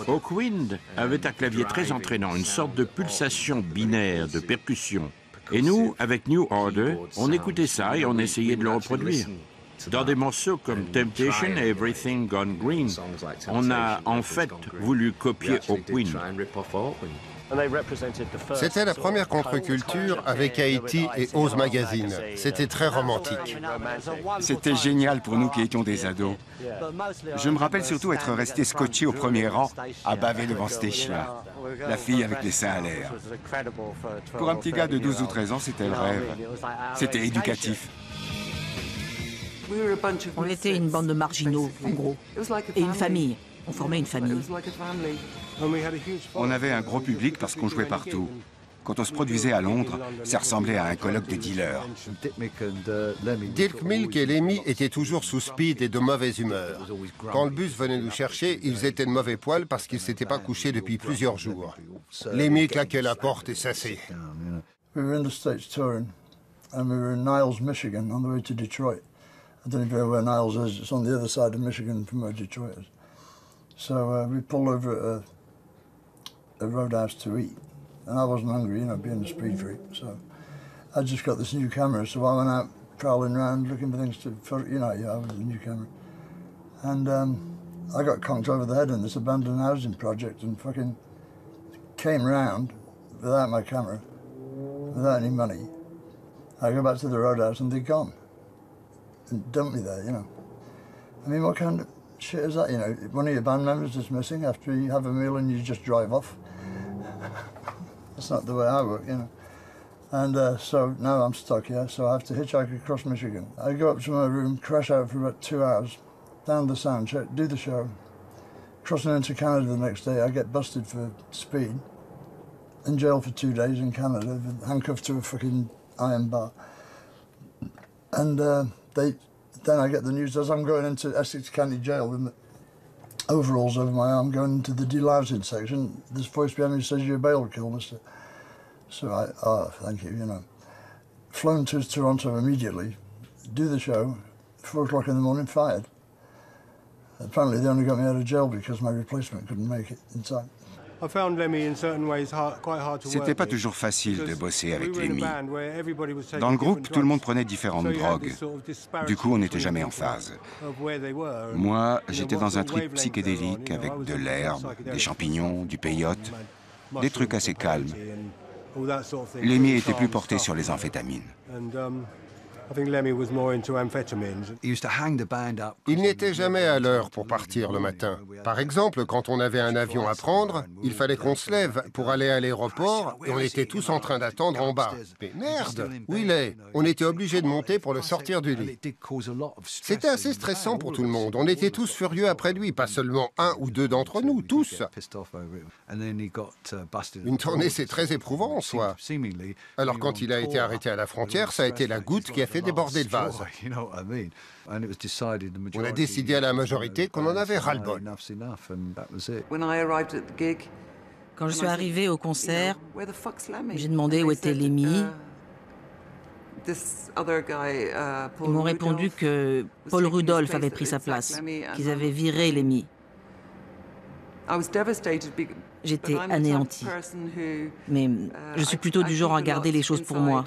Hawkwind avait un clavier très entraînant, une sorte de pulsation binaire de percussion. Et nous, avec New Order, on écoutait ça et on essayait de le reproduire. Dans des morceaux comme Temptation et Everything Gone Green, on a en fait voulu copier Hawkwind. C'était la première contre-culture avec Haïti et Oz Magazine. C'était très romantique. C'était génial pour nous qui étions des ados. Je me rappelle surtout être resté scotché au premier rang à baver devant Stacia, la fille avec les seins à l'air. Pour un petit gars de 12 ou 13 ans, c'était le rêve. C'était éducatif. On était une bande de marginaux, en gros, et une famille. On formait une famille. On avait un gros public parce qu'on jouait partout. Quand on se produisait à Londres, ça ressemblait à un colloque de dealers. Dirk Milk et Lemmy étaient toujours sous speed et de mauvaise humeur. Quand le bus venait nous chercher, ils étaient de mauvais poil parce qu'ils ne s'étaient pas couchés depuis plusieurs jours. Lemmy claquait la porte et s'asseyait. We were in the States touring, and we were in Niles, Michigan, on the way to Detroit. I don't even know where Niles is. It's on the other side of Michigan from where Detroit is. So we pulled over at a roadhouse to eat. And I wasn't hungry, you know, being a speed freak. So I just got this new camera, so I went out prowling around looking for things to, you know, yeah, with the new camera. And I got conked over the head in this abandoned housing project and fucking came round without my camera, without any money. I go back to the roadhouse and they're gone. And dumped me there, you know. I mean, what kind of shit is that, you know? One of your band members is missing after you have a meal and you just drive off. That's not the way I work, you know. And so now I'm stuck here, so I have to hitchhike across Michigan. I go up to my room, crash out for about 2 hours, down the sound check, do the show. Crossing into Canada the next day, I get busted for speed. In jail for 2 days in Canada, handcuffed to a fucking iron bar. And then I get the news as I'm going into Essex County Jail with my overalls over my arm, going into the delousing section. This voice behind me says, "You're bail kill, mister." So oh, thank you, you know. Flown to Toronto immediately, do the show, 4 o'clock in the morning, fired. Apparently they only got me out of jail because my replacement couldn't make it in time. C'était pas toujours facile de bosser avec Lemmy. Dans le groupe, tout le monde prenait différentes drogues. Du coup, on n'était jamais en phase. Moi, j'étais dans un trip psychédélique avec de l'herbe, des champignons, du peyote, des trucs assez calmes. Lemmy était plus porté sur les amphétamines. Il n'était jamais à l'heure pour partir le matin. Par exemple, quand on avait un avion à prendre, il fallait qu'on se lève pour aller à l'aéroport et on était tous en train d'attendre en bas. Mais merde, où il est? On était obligés de monter pour le sortir du lit. C'était assez stressant pour tout le monde. On était tous furieux après lui, pas seulement un ou deux d'entre nous, tous. Une tournée, c'est très éprouvant en soi. Alors quand il a été arrêté à la frontière, ça a été la goutte qui a fait déborder le vase. On a décidé à la majorité qu'on en avait ras-le-bol. Quand je suis arrivée au concert, j'ai demandé où était Lemmy. Ils m'ont répondu que Paul Rudolph avait pris sa place, qu'ils avaient viré Lemmy. J'étais anéantie. Mais je suis plutôt du genre à garder les choses pour moi.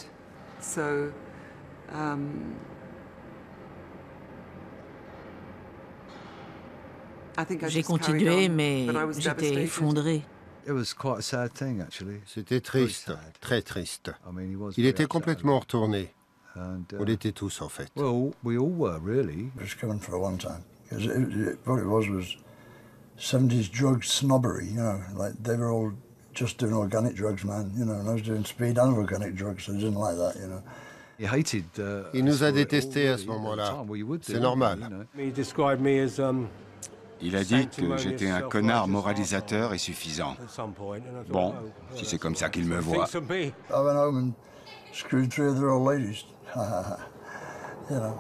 J'ai continué, mais j'étais effondrée. C'était triste, très triste. Il était complètement retourné. On était tous, en fait. Just coming for a one time. Because what it was 70s drug snobbery, you know, like they were all just doing organic drugs, man, you know, and I was doing speed and organic drugs, so I didn't like that, you know. Il nous a détestés à ce moment-là. C'est normal. Il a dit que j'étais un connard moralisateur et suffisant. Bon, si c'est comme ça qu'il me voit. I went home and screwed 3 of their old ladies. You know.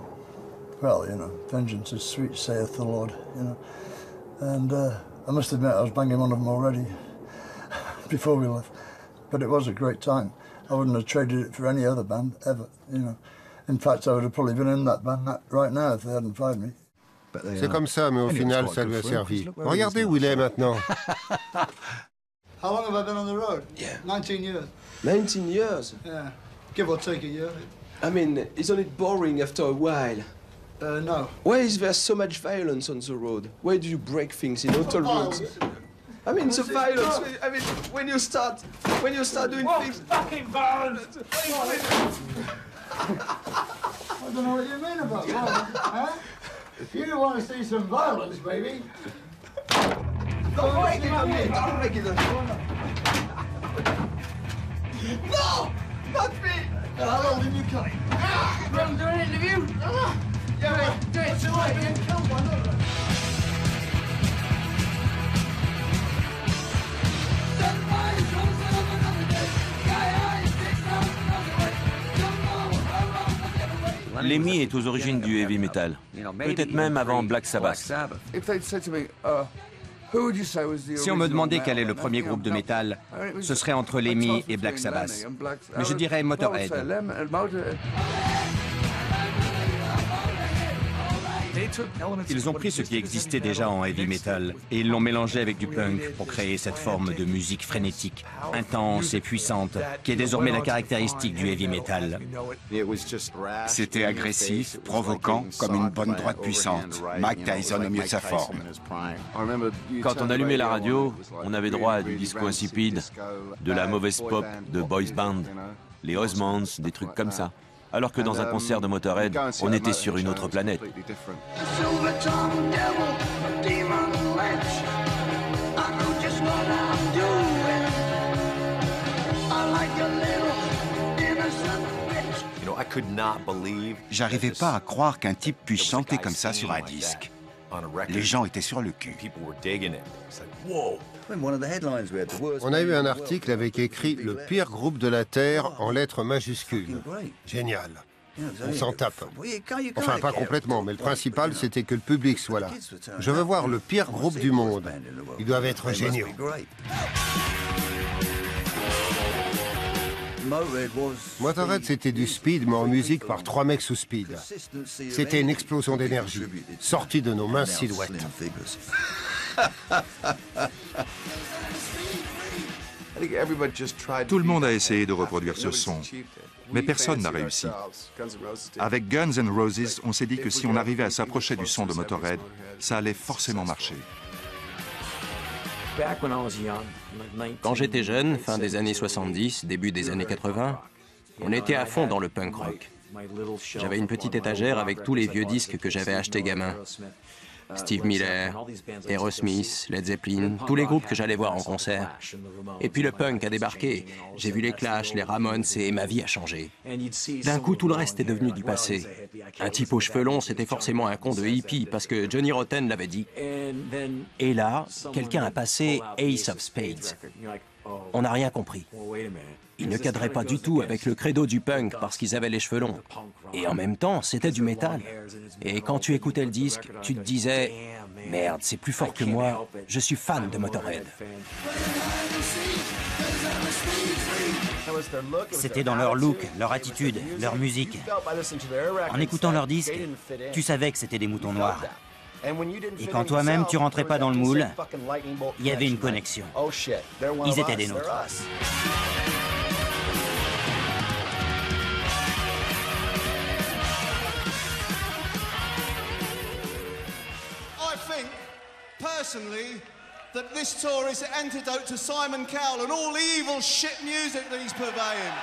Well, you know, vengeance is sweet, saith the Lord, you know. And I must admit, I was banging one of them already before we left. But it was a great time. I wouldn't have traded it for any other band, ever, you know. In fact, I would have probably been in that band right now if they hadn't fired me. C'est comme ça, mais au final, ça lui a servi. Regardez où il est maintenant. How long have I been on the road? Yeah. 19 years. 19 years? Yeah. Give or take a year. I mean, isn't it boring after a while? No. Why is there so much violence on the road? Why do you break things in auto roads? I mean, the violence. I mean, when you start doing things. Fucking violence! I don't know what you mean about violence, huh? If you want to see some violence, baby. Don't break it on me! Don't break it on me! No! Not me! How long did you come? You want to do an interview? Yeah, do it. What's your life? You're getting killed by another. Lemmy est aux origines du heavy metal, peut-être même avant Black Sabbath. Si on me demandait quel est le premier groupe de métal, ce serait entre Lemmy et Black Sabbath. Mais je dirais Motorhead. Ils ont pris ce qui existait déjà en heavy metal et ils l'ont mélangé avec du punk pour créer cette forme de musique frénétique, intense et puissante, qui est désormais la caractéristique du heavy metal. C'était agressif, provoquant, comme une bonne droite puissante. Mike Tyson au mieux de sa forme. Quand on allumait la radio, on avait droit à du disco insipide, de la mauvaise pop, de boys band, les Osmonds, des trucs comme ça. Alors que dans un concert de Motorhead, on était sur une autre planète. J'arrivais pas à croire qu'un type puisse chanter comme ça sur un disque. Les gens étaient sur le cul. On a eu un article avec écrit « Le pire groupe de la Terre » en lettres majuscules. Génial. On s'en tape. Enfin, pas complètement, mais le principal, c'était que le public soit là. Je veux voir le pire groupe du monde. Ils doivent être géniaux. Motorhead, c'était du speed, mais en musique par 3 mecs sous speed. C'était une explosion d'énergie, sortie de nos minces silhouettes. Tout le monde a essayé de reproduire ce son, mais personne n'a réussi. Avec Guns N' Roses, on s'est dit que si on arrivait à s'approcher du son de Motorhead, ça allait forcément marcher. Quand j'étais jeune, fin des années 70, début des années 80, on était à fond dans le punk rock. J'avais une petite étagère avec tous les vieux disques que j'avais achetés gamin. Steve Miller, Aerosmith, Led Zeppelin, tous les groupes que j'allais voir en concert. Et puis le punk a débarqué. J'ai vu les Clash, les Ramones et ma vie a changé. D'un coup, tout le reste est devenu du passé. Un type aux cheveux longs, c'était forcément un con de hippie parce que Johnny Rotten l'avait dit. Et là, quelqu'un a passé Ace of Spades. On n'a rien compris. Ils ne cadraient pas du tout avec le credo du punk parce qu'ils avaient les cheveux longs. Et en même temps, c'était du métal. Et quand tu écoutais le disque, tu te disais « Merde, c'est plus fort que moi, je suis fan de Motorhead ». C'était dans leur look, leur attitude, leur musique. En écoutant leur disque, tu savais que c'était des moutons noirs. Et quand toi-même tu rentrais pas dans le moule, il y avait une connexion. Ils étaient des nôtres. Personally, that this tour is the antidote to Simon Cowell and all the evil shit music that he's purveying.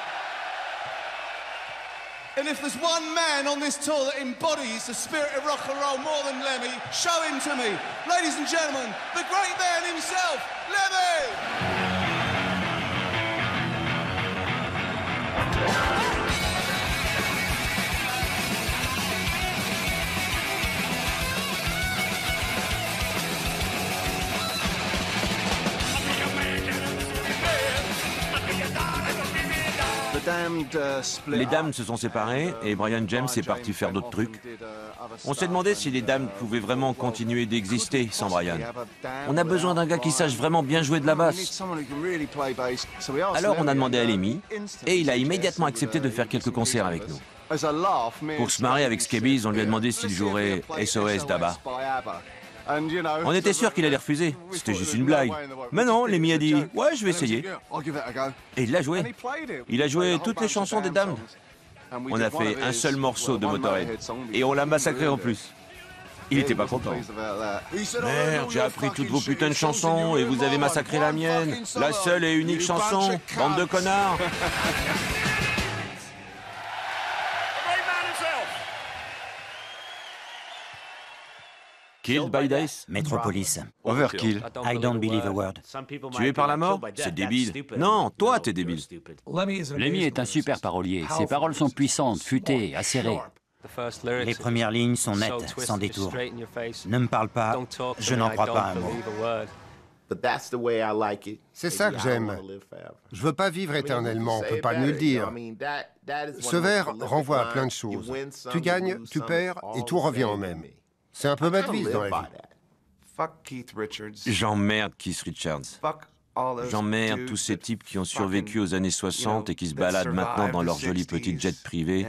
And if there's one man on this tour that embodies the spirit of rock and roll more than Lemmy, show him to me. Ladies and gentlemen, the great man himself, Lemmy! Les Damned se sont séparés et Brian James est parti faire d'autres trucs. On s'est demandé si les Damned pouvaient vraiment continuer d'exister sans Brian. On a besoin d'un gars qui sache vraiment bien jouer de la basse. Alors on a demandé à Lemmy et il a immédiatement accepté de faire quelques concerts avec nous. Pour se marrer avec Scabies, on lui a demandé s'il jouerait SOS d'ABBA. On était sûr qu'il allait refuser, c'était juste une blague. Mais non, Lemmy a dit « Ouais, je vais essayer ». Et il l'a joué. Il a joué toutes les chansons des Damned. On a fait un seul morceau de Motorhead. Et on l'a massacré en plus. Il était pas content. Merde, j'ai appris toutes vos putains de chansons et vous avez massacré la mienne. La seule et unique chanson, bande de connards. Killed by Death? Metropolis. Overkill. I don't believe a word. Tué par la mort? C'est débile. Non, toi, t'es débile. Lemmy est un super parolier. Ses paroles sont puissantes, futées, acérées. Les premières lignes sont nettes, sans détour. Ne me parle pas, je n'en crois pas un mot. C'est ça que j'aime. Je veux pas vivre éternellement, on peut pas mieux le dire. Ce vers renvoie à plein de choses. Tu gagnes, tu perds, et tout revient au même. C'est un peu ma devise dans la vie. J'emmerde Keith Richards. J'emmerde tous ces types qui ont survécu aux années 60 et qui se baladent maintenant dans leur jolie petite jet privée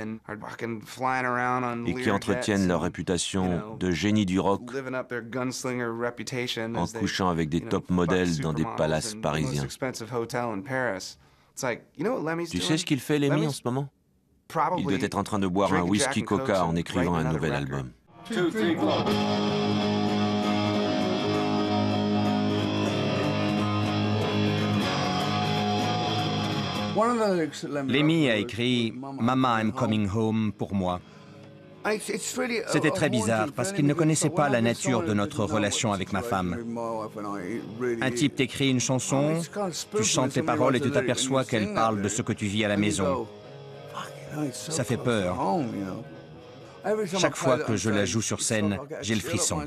et qui entretiennent leur réputation de génie du rock en couchant avec des top modèles dans des palaces parisiens. Tu sais ce qu'il fait, Lemmy, en ce moment? Il doit être en train de boire un whisky coca en écrivant un nouvel album. Lemmy a écrit « Mama, I'm coming home » pour moi. C'était très bizarre parce qu'il ne connaissait pas la nature de notre relation avec ma femme. Un type t'écrit une chanson, tu chantes les paroles et tu t'aperçois qu'elle parle de ce que tu vis à la maison. Ça fait peur. Chaque fois que je la joue sur scène, j'ai le frisson.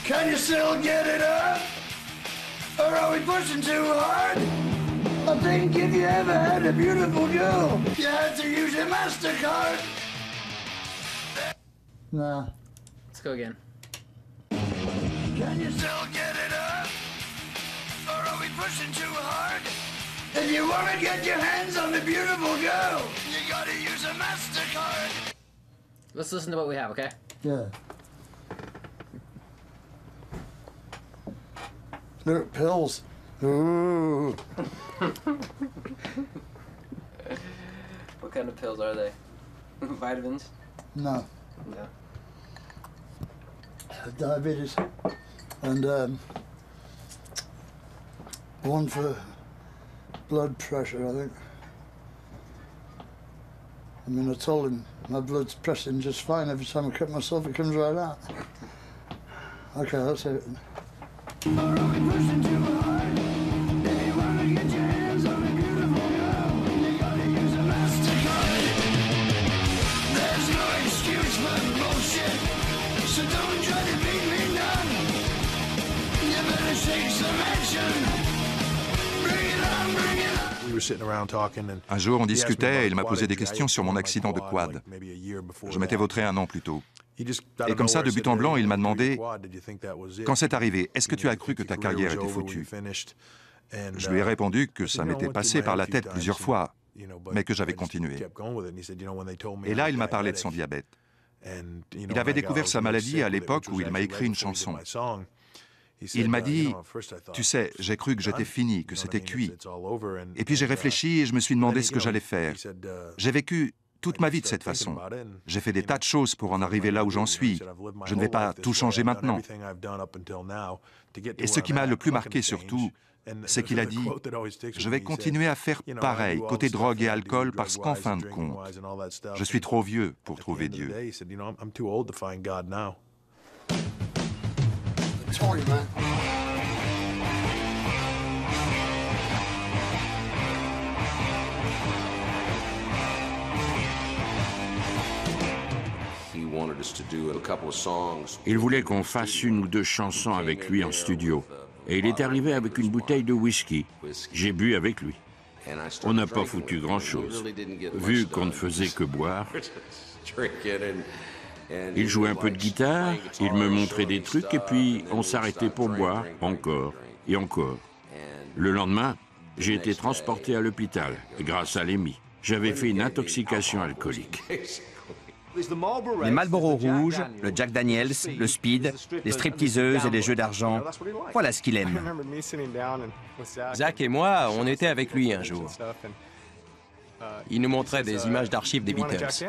Can you still get it up? Or are we pushing too hard? I think if you ever had a beautiful girl, you had to use your MasterCard. Nah. Let's go again. Can you still get it up? Or are we pushing too hard? If you want to get your hands on the beautiful girl, you gotta use a MasterCard. Let's listen to what we have, okay? Yeah. Look, pills. Ooh. What kind of pills are they? Vitamins? No. No. Diabetes. And one for blood pressure, I think. I mean, I told him my blood's pressing just fine. Every time I cut myself, it comes right out. Okay, that's it. Or are we pushing too hard? If you want to get your hands on a beautiful girl, you gotta use a MasterCard. There's no excuse for bullshit, so don't try to beat me down. You better take some action. Bring it on, bring it on. Un jour, on discutait et il m'a posé des questions sur mon accident de quad. Je m'étais vautré un an plus tôt. Et comme ça, de but en blanc, il m'a demandé « Quand c'est arrivé, est-ce que tu as cru que ta carrière était foutue ?» Je lui ai répondu que ça m'était passé par la tête plusieurs fois, mais que j'avais continué. Et là, il m'a parlé de son diabète. Il avait découvert sa maladie à l'époque où il m'a écrit une chanson. Il m'a dit « Tu sais, j'ai cru que j'étais fini, que c'était cuit. Et puis j'ai réfléchi et je me suis demandé ce que j'allais faire. J'ai vécu toute ma vie de cette façon. J'ai fait des tas de choses pour en arriver là où j'en suis. Je ne vais pas tout changer maintenant. Et ce qui m'a le plus marqué surtout, c'est qu'il a dit « Je vais continuer à faire pareil, côté drogue et alcool, parce qu'en fin de compte, je suis trop vieux pour trouver Dieu. » Il voulait qu'on fasse une ou deux chansons avec lui en studio. Et il est arrivé avec une bouteille de whisky. J'ai bu avec lui. On n'a pas foutu grand-chose, vu qu'on ne faisait que boire. Il jouait un peu de guitare, il me montrait des trucs, et puis on s'arrêtait pour boire, encore et encore. Le lendemain, j'ai été transporté à l'hôpital, grâce à Lemmy. J'avais fait une intoxication alcoolique. Les Marlboro rouges, le Jack Daniels, le speed, les stripteaseuses et les jeux d'argent. Voilà ce qu'il aime. Zach et moi, on était avec lui un jour. Il nous montrait des images d'archives des Beatles.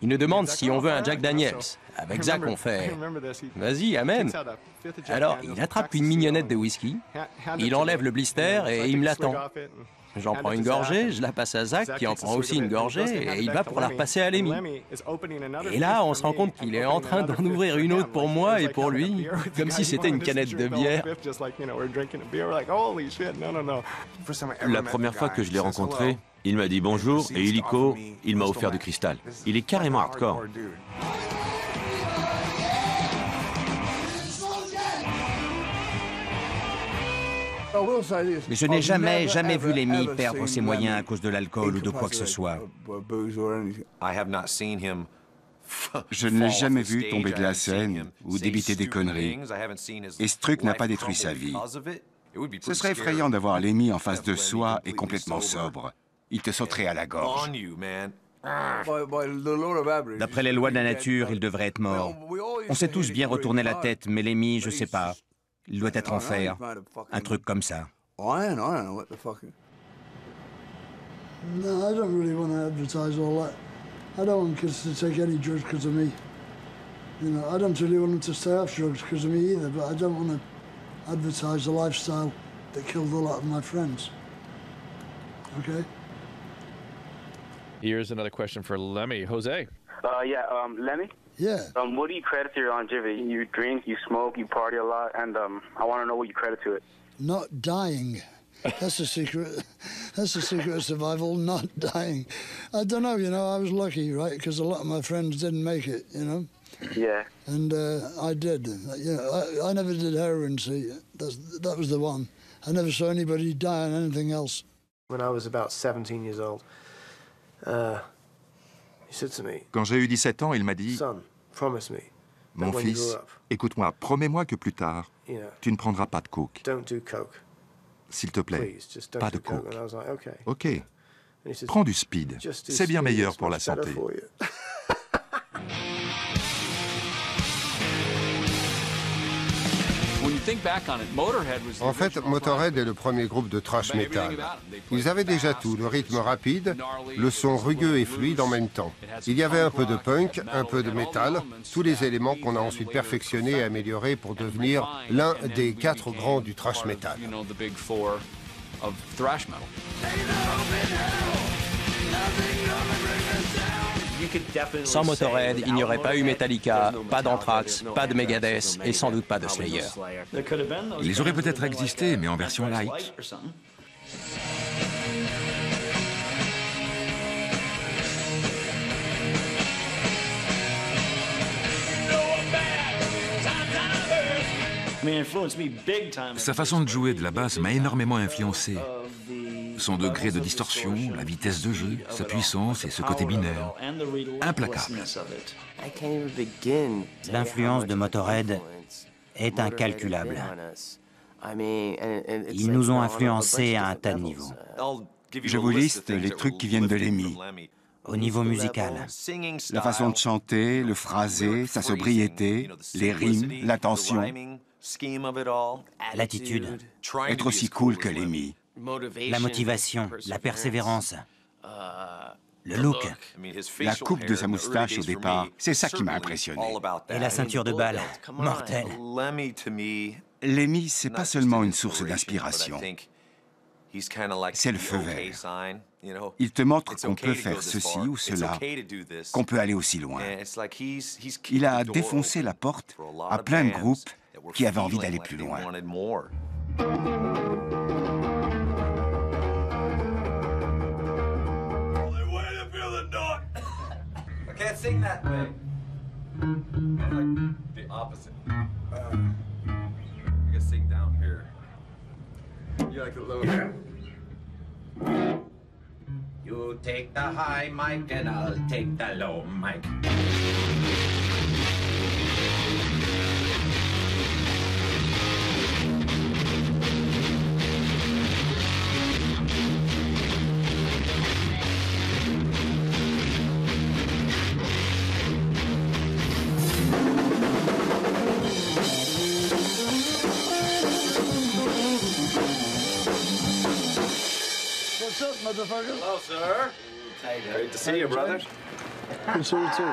Il nous demande si on veut un Jack Daniels. Avec Zach, on fait « Vas-y, amène !» Alors, il attrape une mignonnette de whisky, il enlève le blister et il me l'attend. J'en prends une gorgée, je la passe à Zach, qui en prend aussi une gorgée, et il va pour la repasser à Lemmy. Et là, on se rend compte qu'il est en train d'en ouvrir une autre pour moi et pour lui, comme si c'était une canette de bière. La première fois que je l'ai rencontré, il m'a dit bonjour et illico, il m'a offert du cristal. Il est carrément hardcore. Mais je n'ai jamais vu Lemmy perdre ses moyens à cause de l'alcool ou de quoi que ce soit. Je ne l'ai jamais vu tomber de la scène ou débiter des conneries. Et ce truc n'a pas détruit sa vie. Ce serait effrayant d'avoir Lemmy en face de soi et complètement sobre. Il te sauterait à la gorge. D'après les lois de la nature, il devrait être mort. On s'est tous bien retourné la tête, mais Lemmy, je sais pas. Il doit être en fer. Un truc comme ça. No, I don't really want to advertise all that. I don't want kids to take any drugs because of me. You know, I don't really want them to stay off drugs because of me either, but I don't want to advertise a lifestyle that killed a lot of my friends. Okay? Here's another question for Lemmy. Jose. Lemmy? Yeah. What do you credit to your longevity? You drink, you smoke, you party a lot, and I want to know what you credit to it. Not dying. That's the secret. That's the secret of survival, not dying. I don't know, you know, I was lucky, right? Because a lot of my friends didn't make it, you know? Yeah. And I did. You know, I never did heroin, see. That was the one. I never saw anybody die on anything else. When I was about 17 years old, he said to me, Quand j'ai eu 17 ans, il m'a dit Son, promise me « Mon fils, écoute-moi, promets-moi que plus tard, tu ne prendras pas de coke. don't do coke. S'il te plaît, Please, just don't pas do de coke. coke. And I was like, okay. Ok, And he said, prends du speed. Just do C'est bien speed, meilleur it's pour la much better santé. for you. En fait, Motorhead est le premier groupe de thrash metal. Ils avaient déjà tout, le rythme rapide, le son rugueux et fluide en même temps. Il y avait un peu de punk, un peu de métal, tous les éléments qu'on a ensuite perfectionnés et améliorés pour devenir l'un des 4 grands du thrash metal. Sans Motorhead, il n'y aurait pas eu Metallica, pas d'Anthrax, pas de Megadeth et sans doute pas de Slayer. Ils auraient peut-être existé, mais en version light. Sa façon de jouer de la basse m'a énormément influencé. Son degré de distorsion, la vitesse de jeu, sa puissance et ce côté binaire. Implacable. L'influence de Motorhead est incalculable. Ils nous ont influencés à un tas de niveaux. Je vous liste les trucs qui viennent de Lemmy. Au niveau musical, La façon de chanter, le phrasé, sa sobriété, les rimes, l'intention. l'attitude, Être aussi cool que Lemmy. la motivation, la persévérance, Le look. La coupe de sa moustache au départ, c'est ça qui m'a impressionné. Et la ceinture de balle. Mortelle. Lemmy, c'est pas seulement une source d'inspiration. C'est le feu vert. Il te montre qu'on peut faire ceci ou cela, qu'on peut aller aussi loin. Il a défoncé la porte à plein de groupes qui avaient envie d'aller plus loin. I can't sing that way. Like the opposite. I can sing down here. You like it low? You take the high mic and I'll take the low mic. What's up, motherfucker? Hello, sir. Great to see you, brother. Good to see you too.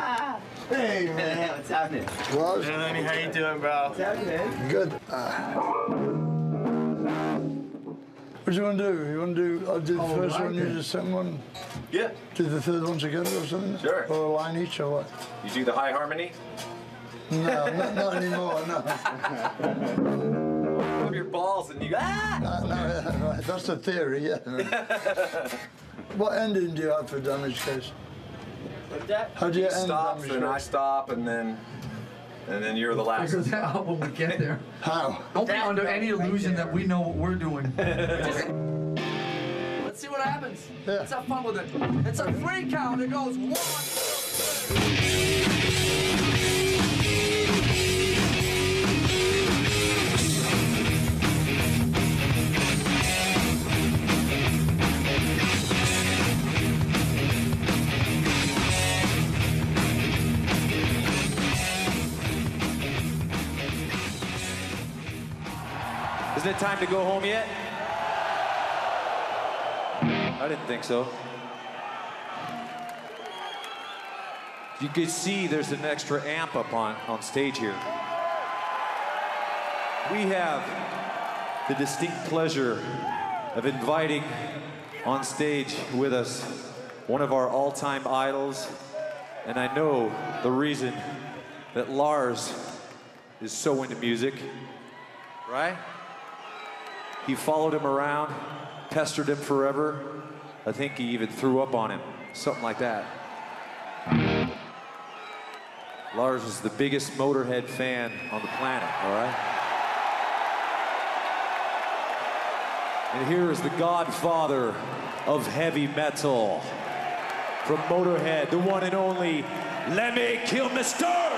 Hey, man. What's happening? Ross? Hey, Lenny, how you doing, bro? What's happening? Good. What do you want to do? You want to do, I'll do the first one, you do the second one? Yeah. Do the third one together or something? Sure. Or a line each or what? You do the high harmony? No, not anymore, no. Rub your balls and you No, that's the theory, yeah. What ending do you have for Damage Case? How do you end stop, Damage and Case? I stop, and then you're the last. Figure that out when we get there. How? Don't be under any illusion that we know what we're doing. Let's see what happens. Yeah. Let's have fun with it. It's a 3 count. It goes 1, 2, 3. Isn't it time to go home yet? I didn't think so. You can see there's an extra amp up on stage here. We have the distinct pleasure of inviting on stage with us one of our all-time idols, and I know the reason that Lars is so into music, right? He followed him around, pestered him forever. I think he even threw up on him, something like that. Lars is the biggest Motorhead fan on the planet, all right? And here is the godfather of heavy metal from Motorhead, the one and only Lemmy Kilmister.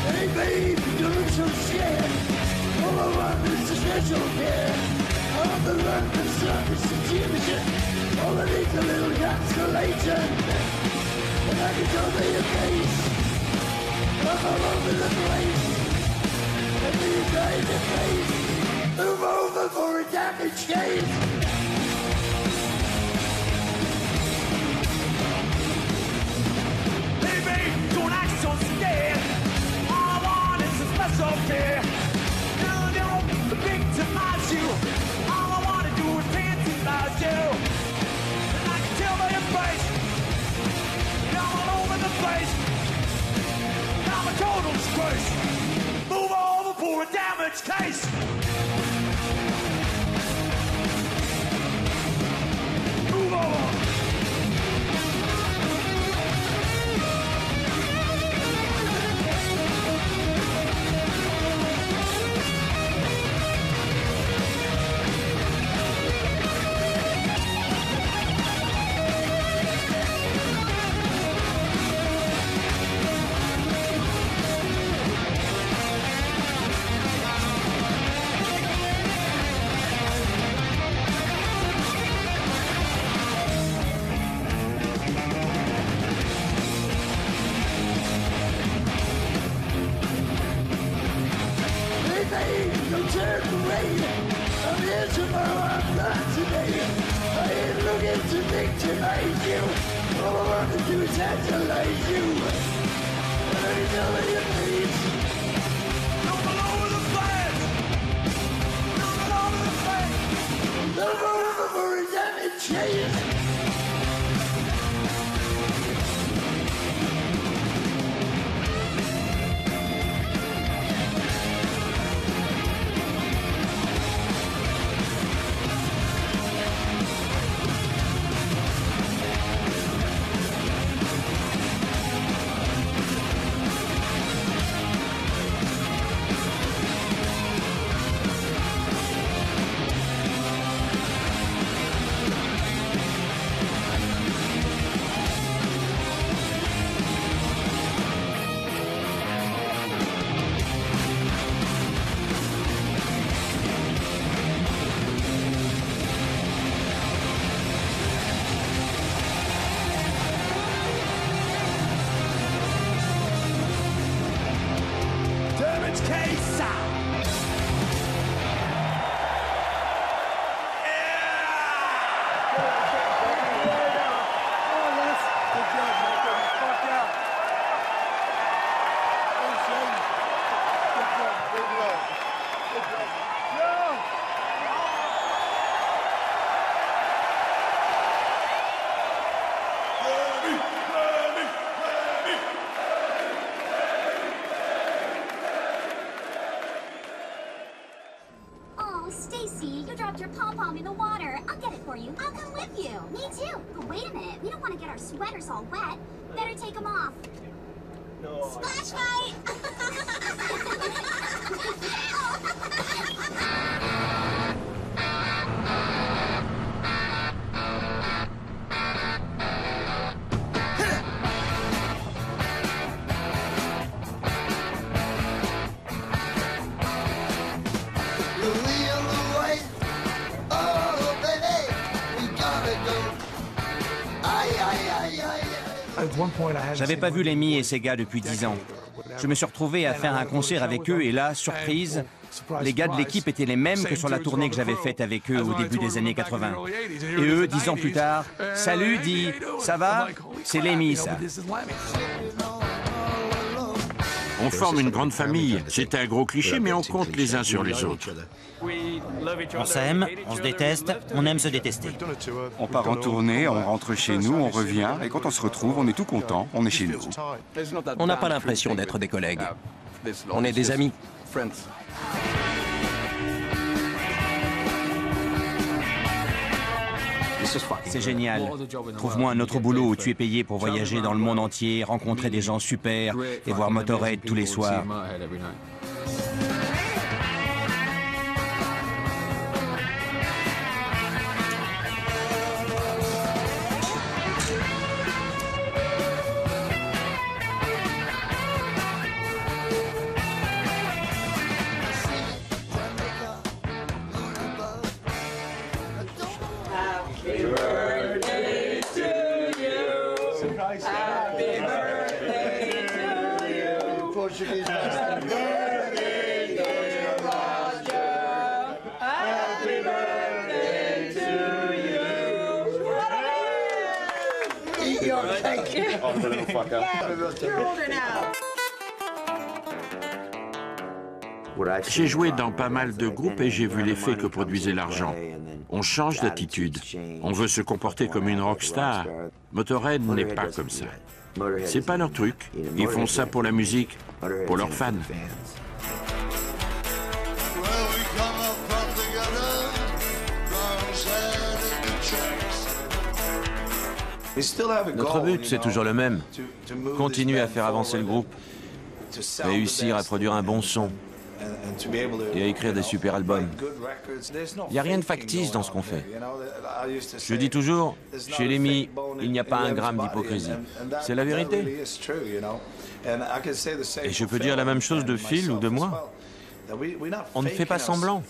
Hey babe, you look so sad. All I want is a special care. I want the love and service and television. All I need is a little consolation. And I can show me your face. I'm all over the place. Let me inside the face. Move over for a damage case. Hey babe, don't act so scared. All I want is a special care. No, don't victimize you. All I want to do is fantasize you. And I can tell by your face. You're all over the place. I'm a total disgrace. Move over for a damage case. Move over. victimize you. All I want to do is tantalize you. And I tell me your please. Move along with the plan. Move along with the plan. Move over for a damage chase. Stacy, you dropped your pom-pom in the water. I'll get it for you. I'll come with you. Me too. But wait a minute. We don't want to get our sweaters all wet. Better take them off. No. Splash fight! J'avais pas vu Lemmy et ses gars depuis 10 ans. Je me suis retrouvé à faire un concert avec eux et là, surprise, les gars de l'équipe étaient les mêmes que sur la tournée que j'avais faite avec eux au début des années 80. Et eux, 10 ans plus tard, « Salut, dit, ça va? C'est Lemmy, ça. » On forme une grande famille. C'est un gros cliché, mais on compte les uns sur les autres. On s'aime, on se déteste, on aime se détester. On part en tournée, on rentre chez nous, on revient, et quand on se retrouve, on est tout content, on est chez nous. On n'a pas l'impression d'être des collègues. On est des amis. C'est génial. Trouve-moi un autre boulot où tu es payé pour voyager dans le monde entier, rencontrer des gens super et voir Motorhead tous les soirs. J'ai joué dans pas mal de groupes et j'ai vu l'effet que produisait l'argent. On change d'attitude. On veut se comporter comme une rockstar. Motorhead n'est pas comme ça. C'est pas leur truc. Ils font ça pour la musique, pour leurs fans. Notre but, c'est toujours le même. Continuer à faire avancer le groupe, réussir à produire un bon son et à écrire des super albums. Il n'y a rien de factice dans ce qu'on fait. Je dis toujours, chez Lemmy, il n'y a pas un gramme d'hypocrisie. C'est la vérité. Et je peux dire la même chose de Phil ou de moi. On ne fait pas semblant.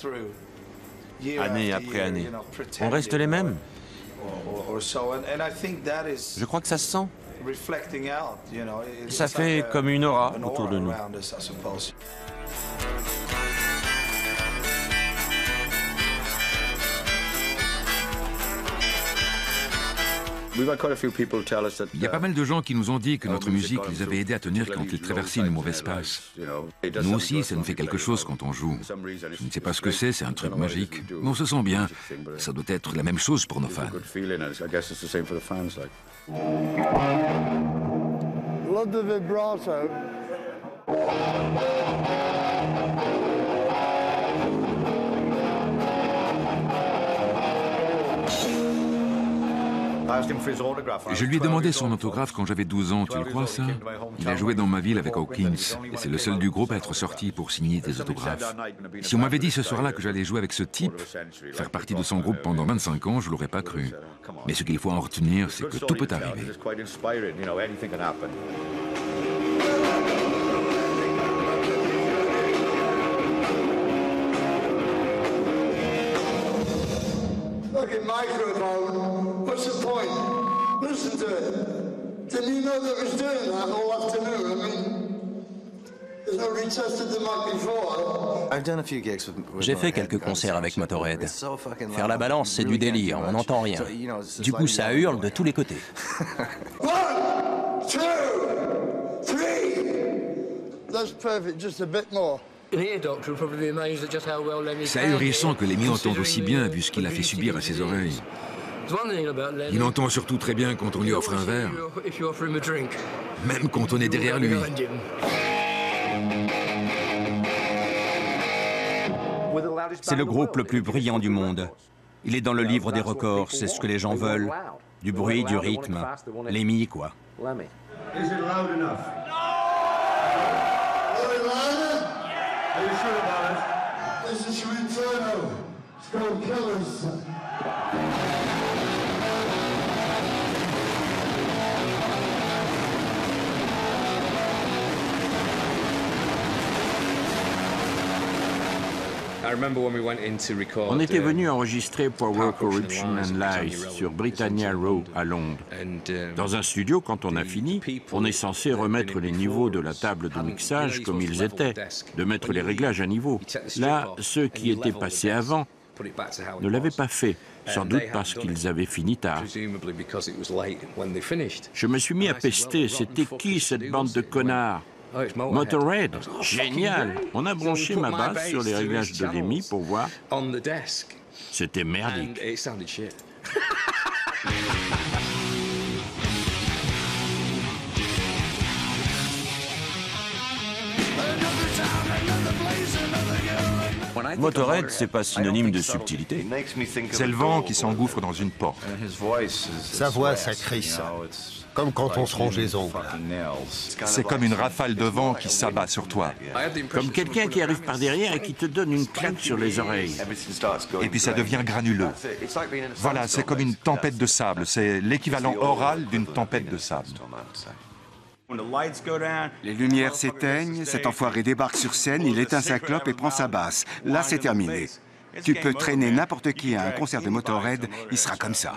Année après année. On reste les mêmes. Je crois que ça se sent. Ça fait comme une aura autour de nous. Il y a pas mal de gens qui nous ont dit que notre musique les avait aidés à tenir quand ils traversaient une mauvaise passe. Nous aussi, ça nous fait quelque chose quand on joue. Je ne sais pas ce que c'est un truc magique. Mais on se sent bien. Ça doit être la même chose pour nos fans. Love the vibrato. Je lui ai demandé son autographe quand j'avais 12 ans, tu le crois ça? Il a joué dans ma ville avec Hawkins, et c'est le seul du groupe à être sorti pour signer des autographes. Si on m'avait dit ce soir-là que j'allais jouer avec ce type, faire partie de son groupe pendant 25 ans, je l'aurais pas cru. Mais ce qu'il faut en retenir, c'est que tout peut arriver. Fucking microphone. What's the point? Listen to it. Didn't you know that it was doing that all afternoon? I mean, there's nobody tested the mic before. J'ai fait quelques concerts avec Motorhead. Faire la balance, c'est du délire, on n'entend rien. Du coup, ça hurle de tous les côtés. 1, 2, 3. That's perfect, just a bit more. C'est ahurissant que Lemmy entende aussi bien vu ce qu'il a fait subir à ses oreilles. Il entend surtout très bien quand on lui offre un verre, même quand on est derrière lui. C'est le groupe le plus brillant du monde. Il est dans le livre des records, c'est ce que les gens veulent. Du bruit, du rythme. Lemmy, quoi. Is it loud enough? Are you sure about it? This is your Inferno. It's called Killers. On était venu enregistrer Power, Corruption and Lies sur Britannia Row à Londres. Dans un studio, quand on a fini, on est censé remettre les niveaux de la table de mixage comme ils étaient, de mettre les réglages à niveau. Là, ceux qui étaient passés avant ne l'avaient pas fait, sans doute parce qu'ils avaient fini tard. Je me suis mis à pester, c'était qui cette bande de connards? Motorhead, génial! On a branché ma basse sur les réglages de Lemmy pour voir. C'était merdique. Motorhead, c'est pas synonyme de subtilité. C'est le vent qui s'engouffre dans une porte. Sa voix, ça crie ça. Comme quand on se ronge les ongles. C'est comme une rafale de vent qui s'abat sur toi. Comme quelqu'un qui arrive par derrière et qui te donne une claque sur les oreilles. Et puis ça devient granuleux. Voilà, c'est comme une tempête de sable. C'est l'équivalent oral d'une tempête de sable. Les lumières s'éteignent, cet enfoiré débarque sur scène, il éteint sa clope et prend sa basse. Là, c'est terminé. Tu peux traîner n'importe qui à un concert de Motorhead, il sera comme ça.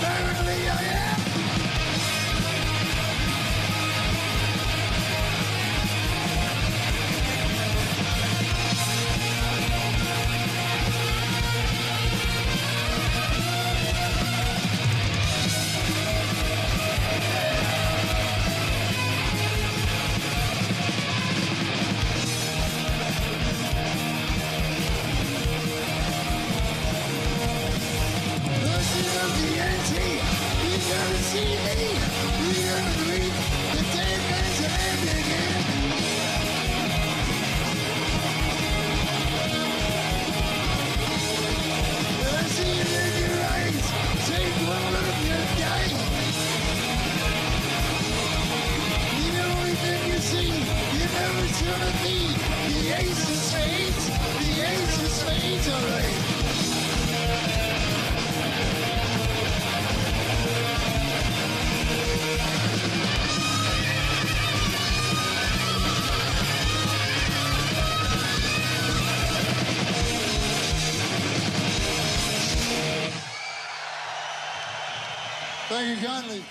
Apparently I am. Thank you kindly.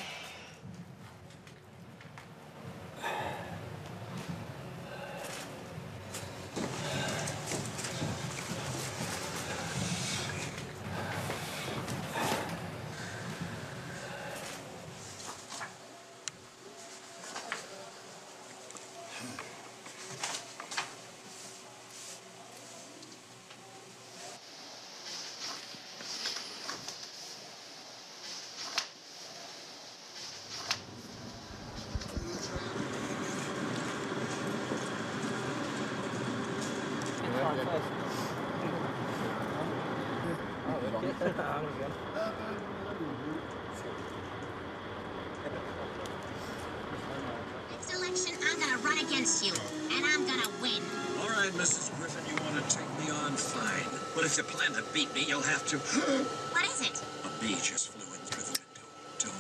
Next election, I'm gonna run against you, and I'm gonna win. All right, Mrs. Griffin, you want to take me on? Fine. But if you plan to beat me, you'll have to... What is it? A bee just flew in through the window.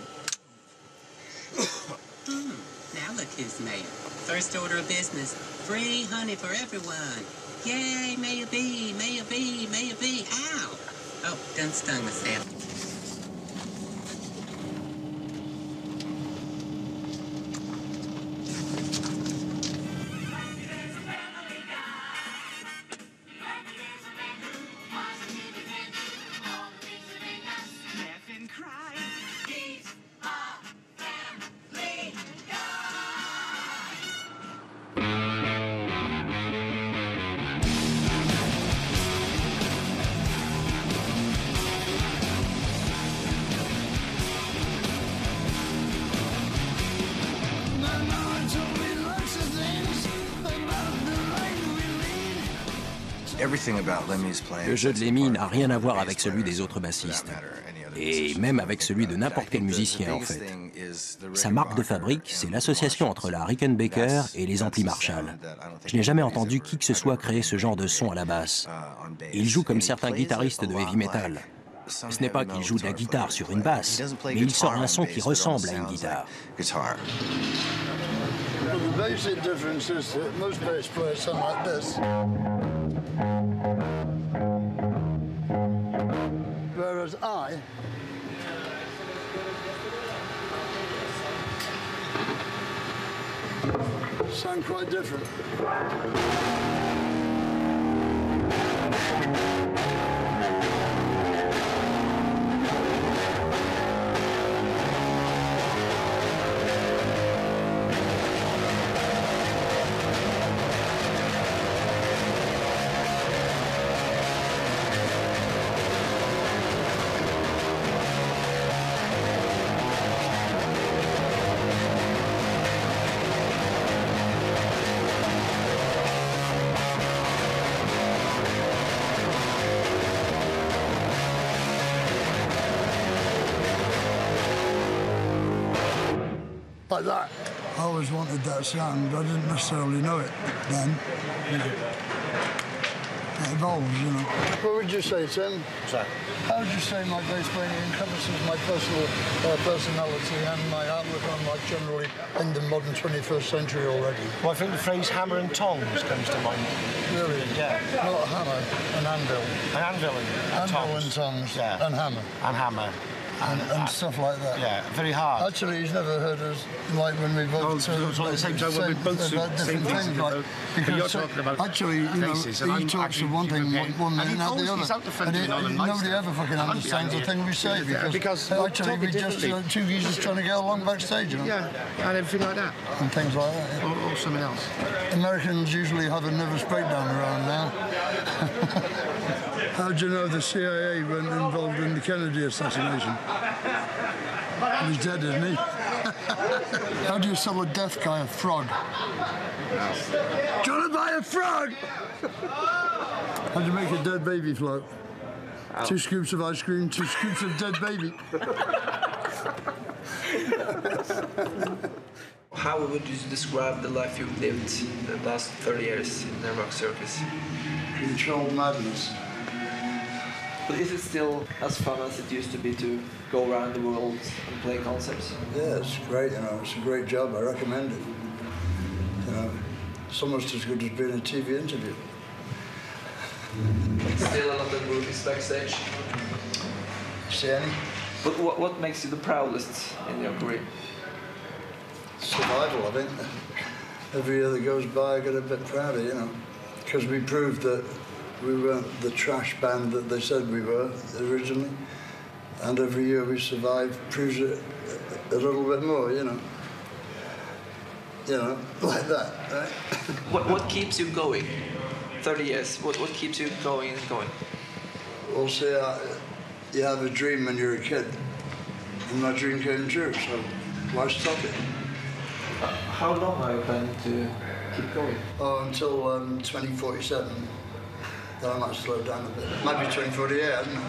Now look who's mayor. First order of business. Free honey for everyone. Yay, Mayor B, Mayor B, Mayor B. Ow! Oh, done stung myself. Le jeu de Lemmy n'a rien à voir avec celui des autres bassistes, et même avec celui de n'importe quel musicien en fait. Sa marque de fabrique, c'est l'association entre la Rickenbacker et les amplis Marshall. Je n'ai jamais entendu qui que ce soit créer ce genre de son à la basse. Il joue comme certains guitaristes de heavy metal. Ce n'est pas qu'il joue de la guitare sur une basse, mais il sort un son qui ressemble à une guitare. Well, the basic difference is that most bass players sound like this. Whereas I sound quite different. Like that. I always wanted that sound, but I didn't necessarily know it then. It evolves, you know. What would you say, Tim? Sorry? How would you say my bass playing encompasses my personal personality and my outlook on life generally in the modern 21st century already? Well, I think the phrase hammer and tongs comes to mind. Really? Yeah. Not a hammer, an anvil. An anvil and tongs. Anvil and tongs, yeah. And hammer. And hammer. And stuff like that. Yeah, very hard. Actually, he's never heard us, like when we both like the same time when we both different things. Like, because you're talking about actually, you know, he talks of one thing one minute, not the other. And nobody ever fucking understands the thing we say because actually we just two geezers trying to get along backstage, you know? Yeah, and everything like that. And things like that. Yeah. Or something else. Americans usually have a nervous breakdown around now. How do you know the CIA weren't involved in the Kennedy assassination? He's dead, isn't he? How do you sell a deaf guy a frog? Do you want to buy a frog? How do you make a dead baby float? 2 scoops of ice cream, 2 scoops of dead baby. How would you describe the life you've lived the last 30 years in the rock circus? Controlled madness. But is it still as fun as it used to be to go around the world and play concerts? Yeah, it's great, you know, it's a great job, I recommend it. You know, it's almost as good as being a TV interview. Still a lot of groupies backstage. See any? But what makes you the proudest in your career? Survival, I think. Every year that goes by, I get a bit prouder, you know, because we proved that we weren't the trash band that they said we were originally, and every year we survive proves it a little bit more, you know. You know, like that, right? What keeps you going? 30 years. What keeps you going and going? Well, see, you have a dream when you're a kid, and my dream came true, so why stop it? How long are you planning to keep going? Oh, until 2047. Then I might slow down a bit. Might be 2048, hasn't it?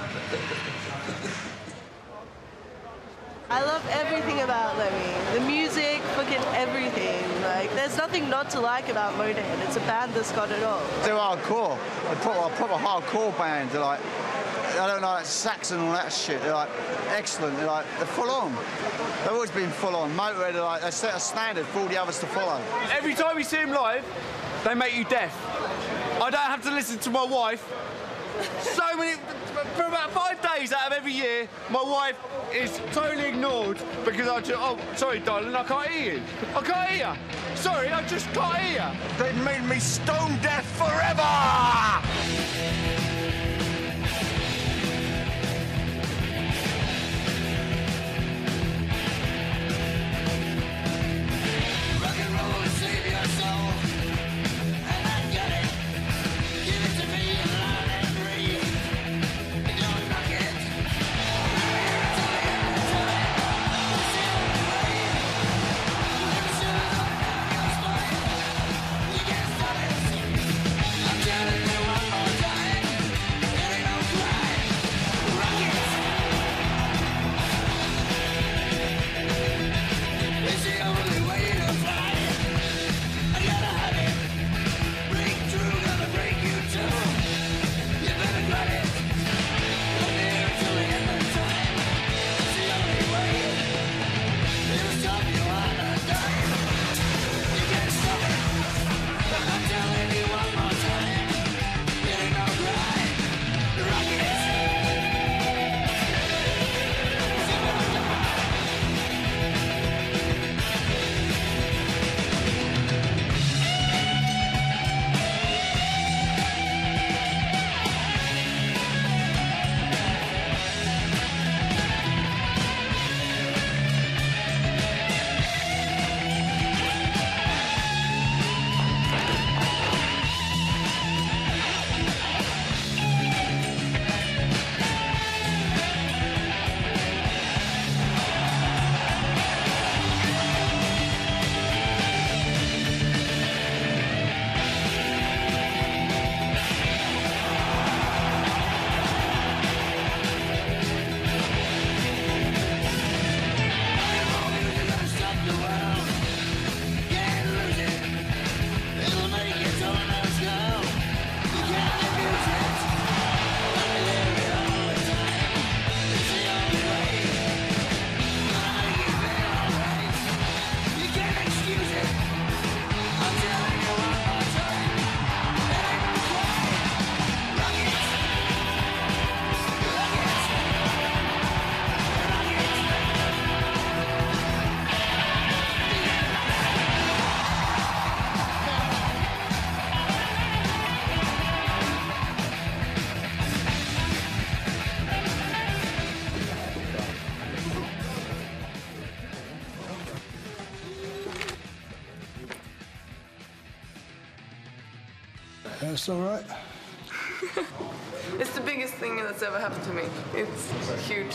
I love everything about Lemmy. The music, fucking everything. Like, there's nothing not to like about Motorhead. It's a band that's got it all. They're hardcore. They're a proper hardcore band. They're like, I don't know, like Saxon and all that shit. They're like excellent. They're full on. They've always been full on. Motorhead, they set a standard for all the others to follow. Every time you see them live, they make you deaf. I don't have to listen to my wife. So many, for about 5 days out of every year, my wife is totally ignored because I just, oh, sorry, darling, I can't hear you. I can't hear you. Sorry, I just can't hear you. They made me stone deaf forever! That's all right. It's the biggest thing that's ever happened to me. It's huge.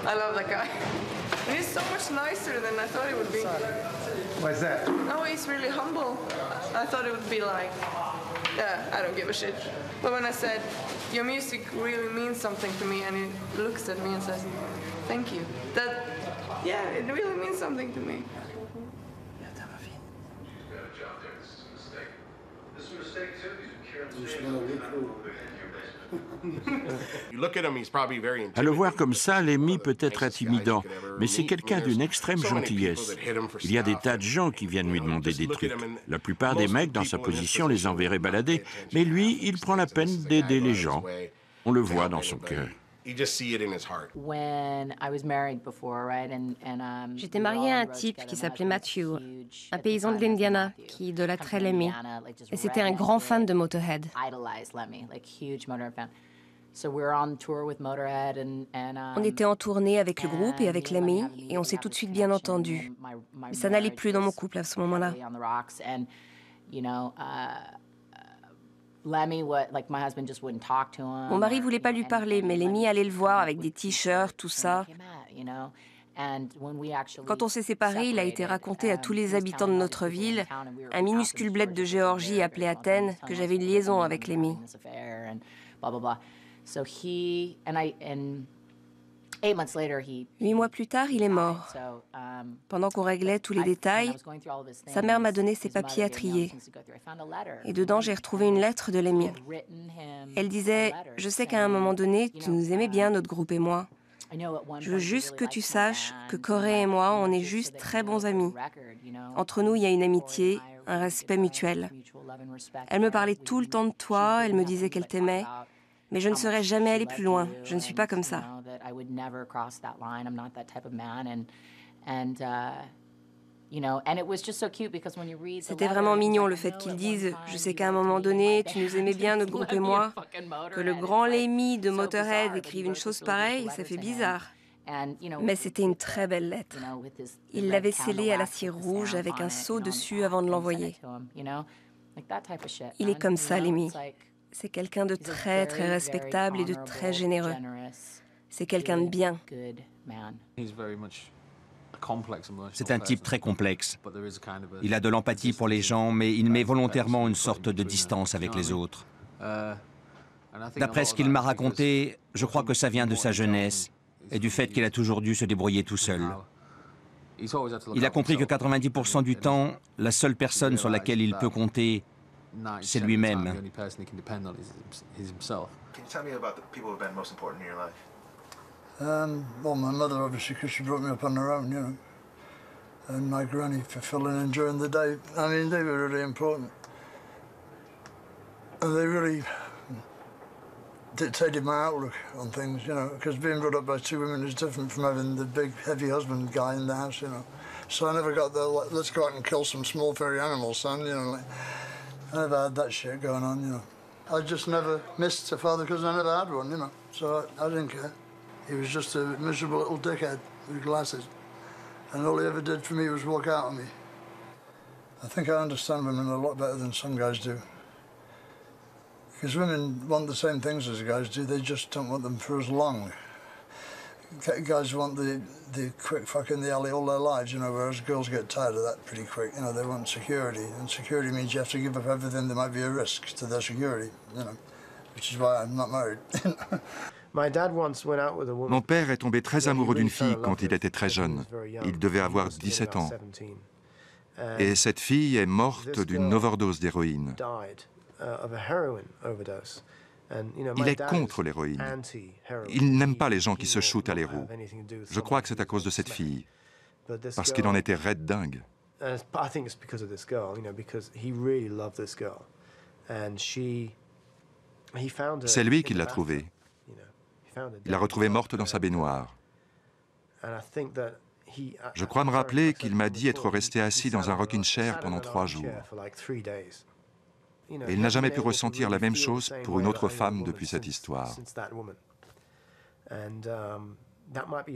I love that guy. And he's so much nicer than I thought he would be. Why's that? No, he's really humble. I thought it would be like, yeah, I don't give a shit. But when I said, your music really means something to me, and he looks at me and says, thank you. That, yeah, it really means something to me. À le voir comme ça, Lemmy peut être intimidant, mais c'est quelqu'un d'une extrême gentillesse. Il y a des tas de gens qui viennent lui demander des trucs. La plupart des mecs dans sa position les enverraient balader, mais lui, il prend la peine d'aider les gens. On le voit dans son cœur. J'étais mariée à un type qui s'appelait Matthew, un paysan de l'Indiana qui idolâtrait Lemmy. Et c'était un grand fan de Motorhead. On était en tournée avec le groupe et avec Lemmy, et on s'est tout de suite bien entendu. Mais ça n'allait plus dans mon couple à ce moment-là. Mon mari voulait pas lui parler, mais Lemmy allait le voir avec des t-shirts, tout ça. Quand on s'est séparés, il a été raconté à tous les habitants de notre ville, un minuscule bled de Géorgie appelé Athènes, que j'avais une liaison avec Lemmy. 8 mois plus tard, il est mort. Pendant qu'on réglait tous les détails, sa mère m'a donné ses papiers à trier. Et dedans, j'ai retrouvé une lettre de Lemmy. Elle disait « Je sais qu'à un moment donné, tu nous aimais bien, notre groupe et moi. Je veux juste que tu saches que Corey et moi, on est juste très bons amis. Entre nous, il y a une amitié, un respect mutuel. Elle me parlait tout le temps de toi, elle me disait qu'elle t'aimait. Mais je ne serais jamais allée plus loin. Je ne suis pas comme ça. » C'était vraiment mignon le fait qu'ils disent « Je sais qu'à un moment donné, tu nous aimais bien, notre groupe et moi. » Que le grand Lemmy de Motorhead écrive une chose pareille, ça fait bizarre. Mais c'était une très belle lettre. Il l'avait scellée à la cire rouge avec un sceau dessus avant de l'envoyer. Il est comme ça, Lemmy. C'est quelqu'un de très, très respectable et de très généreux. C'est quelqu'un de bien. C'est un type très complexe. Il a de l'empathie pour les gens, mais il met volontairement une sorte de distance avec les autres. D'après ce qu'il m'a raconté, je crois que ça vient de sa jeunesse et du fait qu'il a toujours dû se débrouiller tout seul. Il a compris que 90% du temps, la seule personne sur laquelle il peut compter, c'est lui-même. Can you tell me about the people who have been most important in your life? Well, my mother, obviously, because she brought me up on her own, you know. And my granny for filling in during the day. I mean, they were really important. And they really dictated my outlook on things, you know, because being brought up by two women is different from having the big, heavy husband guy in the house, you know. So I never got the, like, let's go out and kill some small furry animals, son, you know, like, I never had that shit going on, you know. I just never missed a father because I never had one, you know. So I didn't care. He was just a miserable little dickhead with glasses. And all he ever did for me was walk out on me. I think I understand women a lot better than some guys do. Because women want the same things as guys do, they just don't want them for as long. Guys want the quick fuck in the alley all their lives, you know, whereas girls get tired of that pretty quick. You know, they want security, and security means you have to give up everything that might be a risk to their security, you know, which is why I'm not married. Mon père est tombé très amoureux d'une fille quand il était très jeune. Il devait avoir 17 ans. Et cette fille est morte d'une overdose d'héroïne. Il est contre l'héroïne. Il n'aime pas les gens qui se shootent à l'héros. Je crois que c'est à cause de cette fille, parce qu'il en était raide dingue. C'est lui qui l'a trouvée. Il l'a retrouvée morte dans sa baignoire. Je crois me rappeler qu'il m'a dit être resté assis dans un rocking chair pendant 3 jours. Et il n'a jamais pu ressentir la même chose pour une autre femme depuis cette histoire.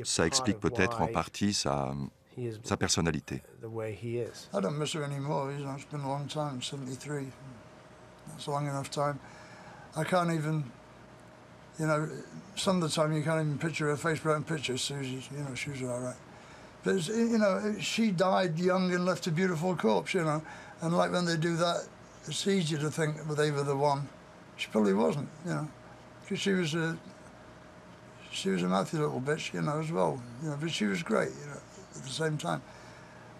Ça explique peut-être en partie sa personnalité. I don't miss her anymore, you know, it's been a long time, 73. That's a long enough time. I can't even, you know, some of the time you can't even picture her face, but I can picture Susie, you know, she was all right. But, you know, she died young and left a beautiful corpse, you know, and like when they do that, it's easy to think well, they were the one. She probably wasn't, you know, because she was a mouthy little bitch, you know, as well. You know, but she was great, you know, at the same time.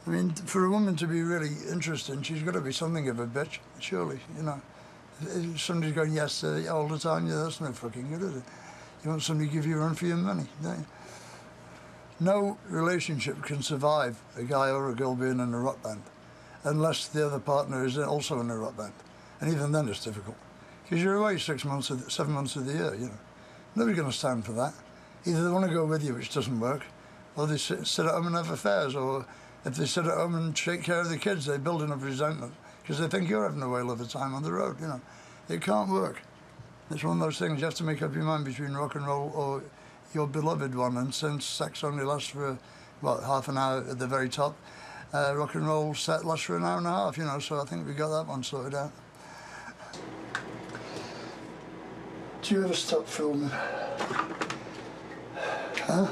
I mean, for a woman to be really interesting, she's got to be something of a bitch, surely, you know. If somebody's going yes all the time, yeah, that's no fucking good, is it? You want somebody to give you a run for your money, don't you? No relationship can survive a guy or a girl being in a rock band unless the other partner is also in a rock band. And even then it's difficult. Because you're away 7 months of the year, you know. Nobody's going to stand for that. Either they want to go with you, which doesn't work, or they sit at home and have affairs, or if they sit at home and take care of the kids, they build enough resentment because they think you're having a whale of a time on the road, you know. It can't work. It's one of those things, you have to make up your mind between rock and roll or your beloved one, and since sex only lasts for, what, half an hour at the very top, rock and roll set lasts for an hour and a half, you know, so I think we got that one sorted out. Do you ever stop filming? Huh?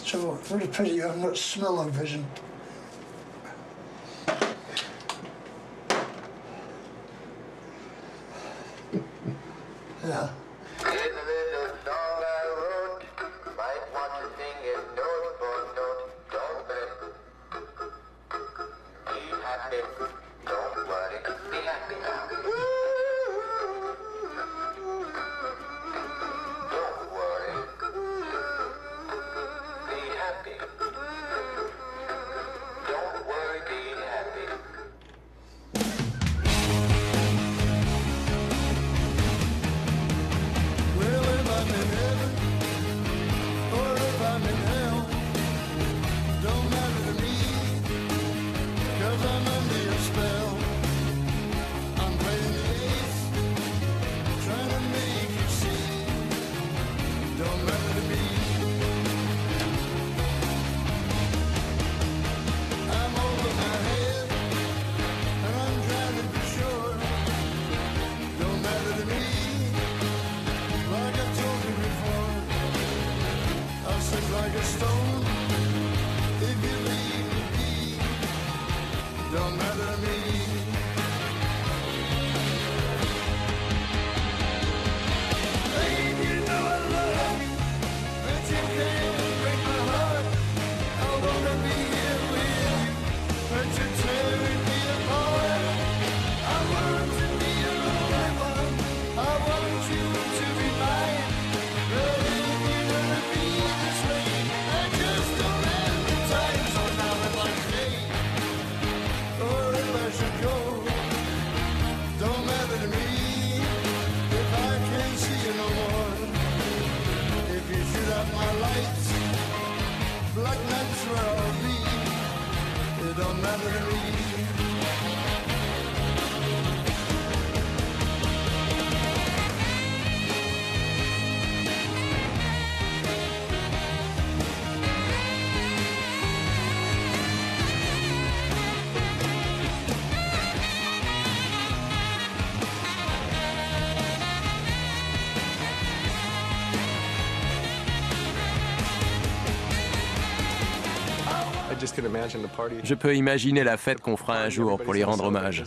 So, what a pity you haven't got smell-o-vision. Yeah. Je peux imaginer la fête qu'on fera un jour pour lui rendre hommage.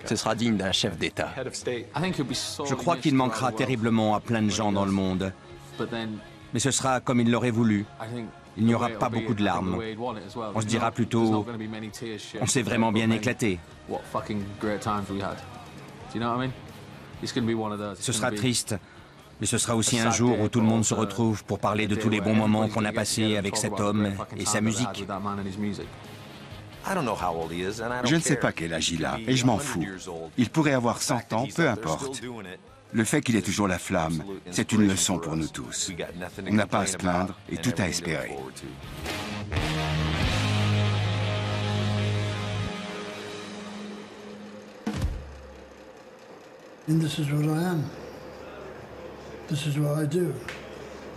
Ce sera digne d'un chef d'État. Je crois qu'il manquera terriblement à plein de gens dans le monde. Mais ce sera comme il l'aurait voulu. Il n'y aura pas beaucoup de larmes. On se dira plutôt, on s'est vraiment bien éclaté. Ce sera triste, mais ce sera aussi un jour où tout le monde se retrouve pour parler de tous les bons moments qu'on a passés avec cet homme et sa musique. Je ne sais pas quel âge il a, et je m'en fous. Il pourrait avoir 100 ans, peu importe. Le fait qu'il ait toujours la flamme, c'est une leçon pour nous tous. On n'a pas à se plaindre et tout à espérer. And this is what I am. This is what I do.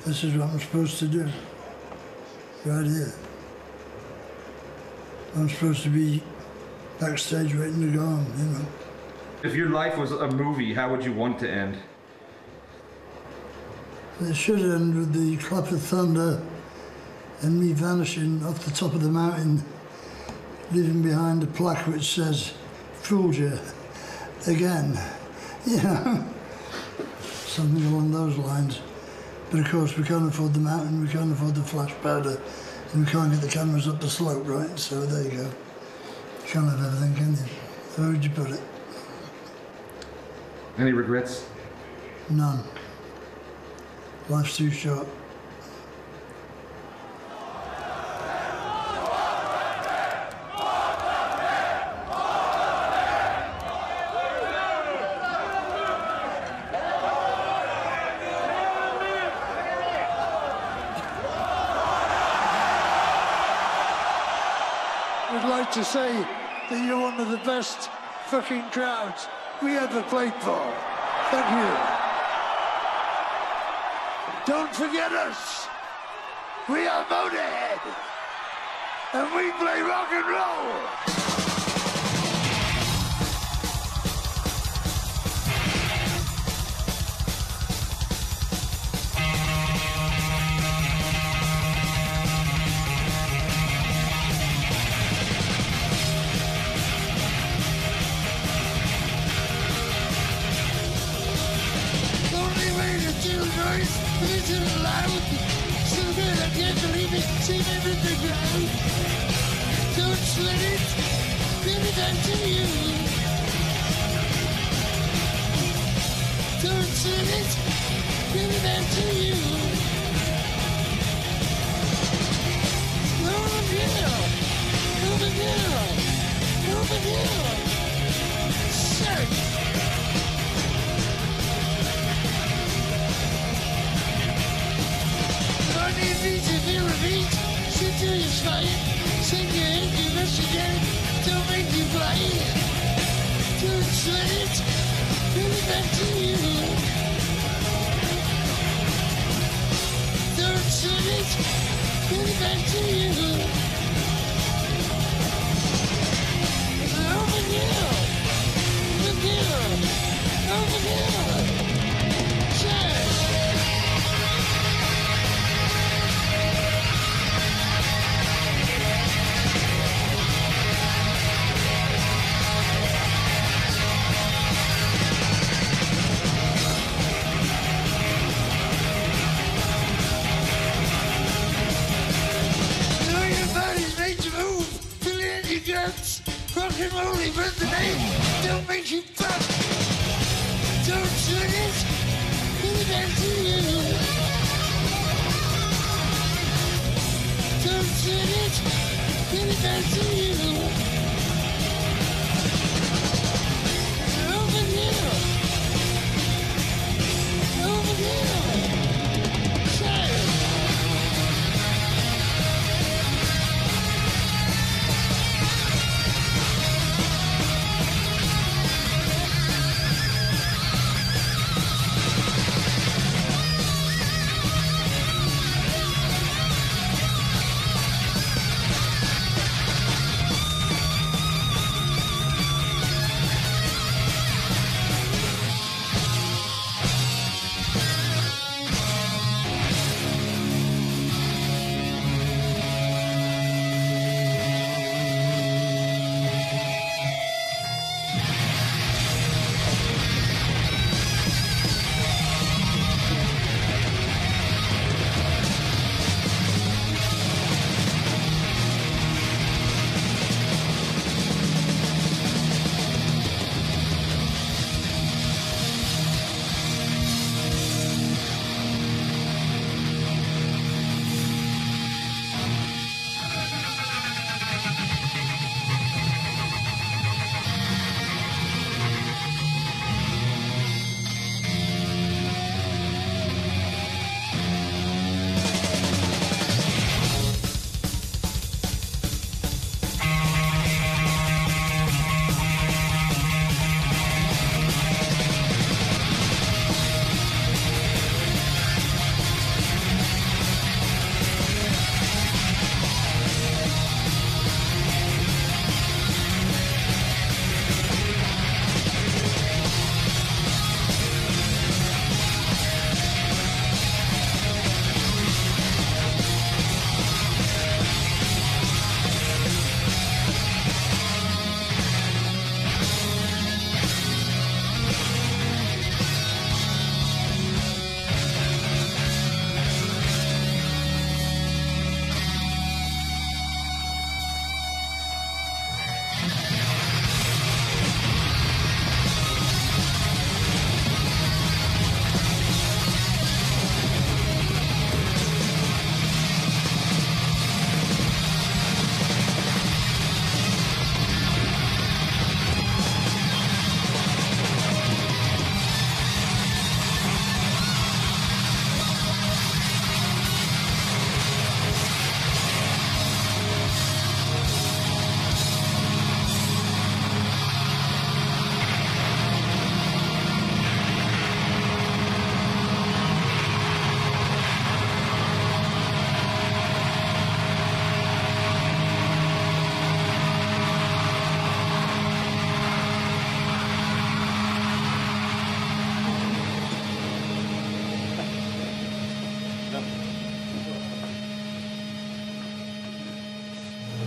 This is what I'm supposed to do. Right here. I'm supposed to be backstage waiting to go on, you know. If your life was a movie, how would you want to end? It should end with the clap of thunder and me vanishing off the top of the mountain, leaving behind a plaque which says, "Fooled you again." You know, something along those lines. But of course, we can't afford the mountain, we can't afford the flash powder, and we can't get the cameras up the slope, right? So there you go. You can't have everything, can you? So where would you put it? Any regrets? None. Life's too short. I'd like to say that you're one of the best fucking crowds we ever played for. Thank you. Don't forget us. We are Motorhead. And we play rock and roll. Listen loud, so that I can't believe it, see me with the ground. Don't sweat it, give it back to you. Don't sweat it, give it back to you. Over here, over here, over here. Search. Feel the beat, sit till you're flying. Sing your head, you rush again. Don't make you fly. Don't sweat it, give it back to you. Don't sweat it, give it back to you. Over here, over here, over here. Cheers. Rock and rolling, but the name don't make you fuck. Don't sweat it, give it back to you. Don't sweat it, give it back to you. Over here, over here. Cheers.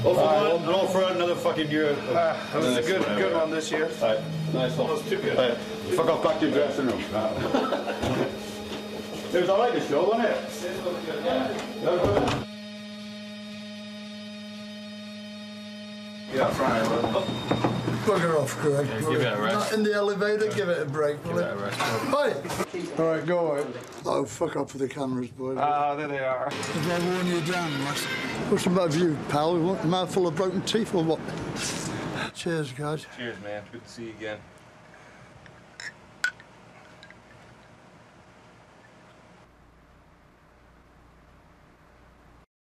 All for one, and all for another fucking year. That was a good one this year. Right. Nice one. Almost too good. Right. Fuck off back to your dressing room. It was alright this show, wasn't it? Yeah, Friday. Bugger off, Craig. Yeah, give it a rest. Not in the elevator, give it a break, will Give it? it a rest. Right. All right, go away. Oh, fuck off with the cameras, boy. Ah, there they are. Have I worn you down, Russ? What's the matter with you, pal? You want a mouthful of broken teeth or what? Cheers, guys. Cheers, man. Good to see you again.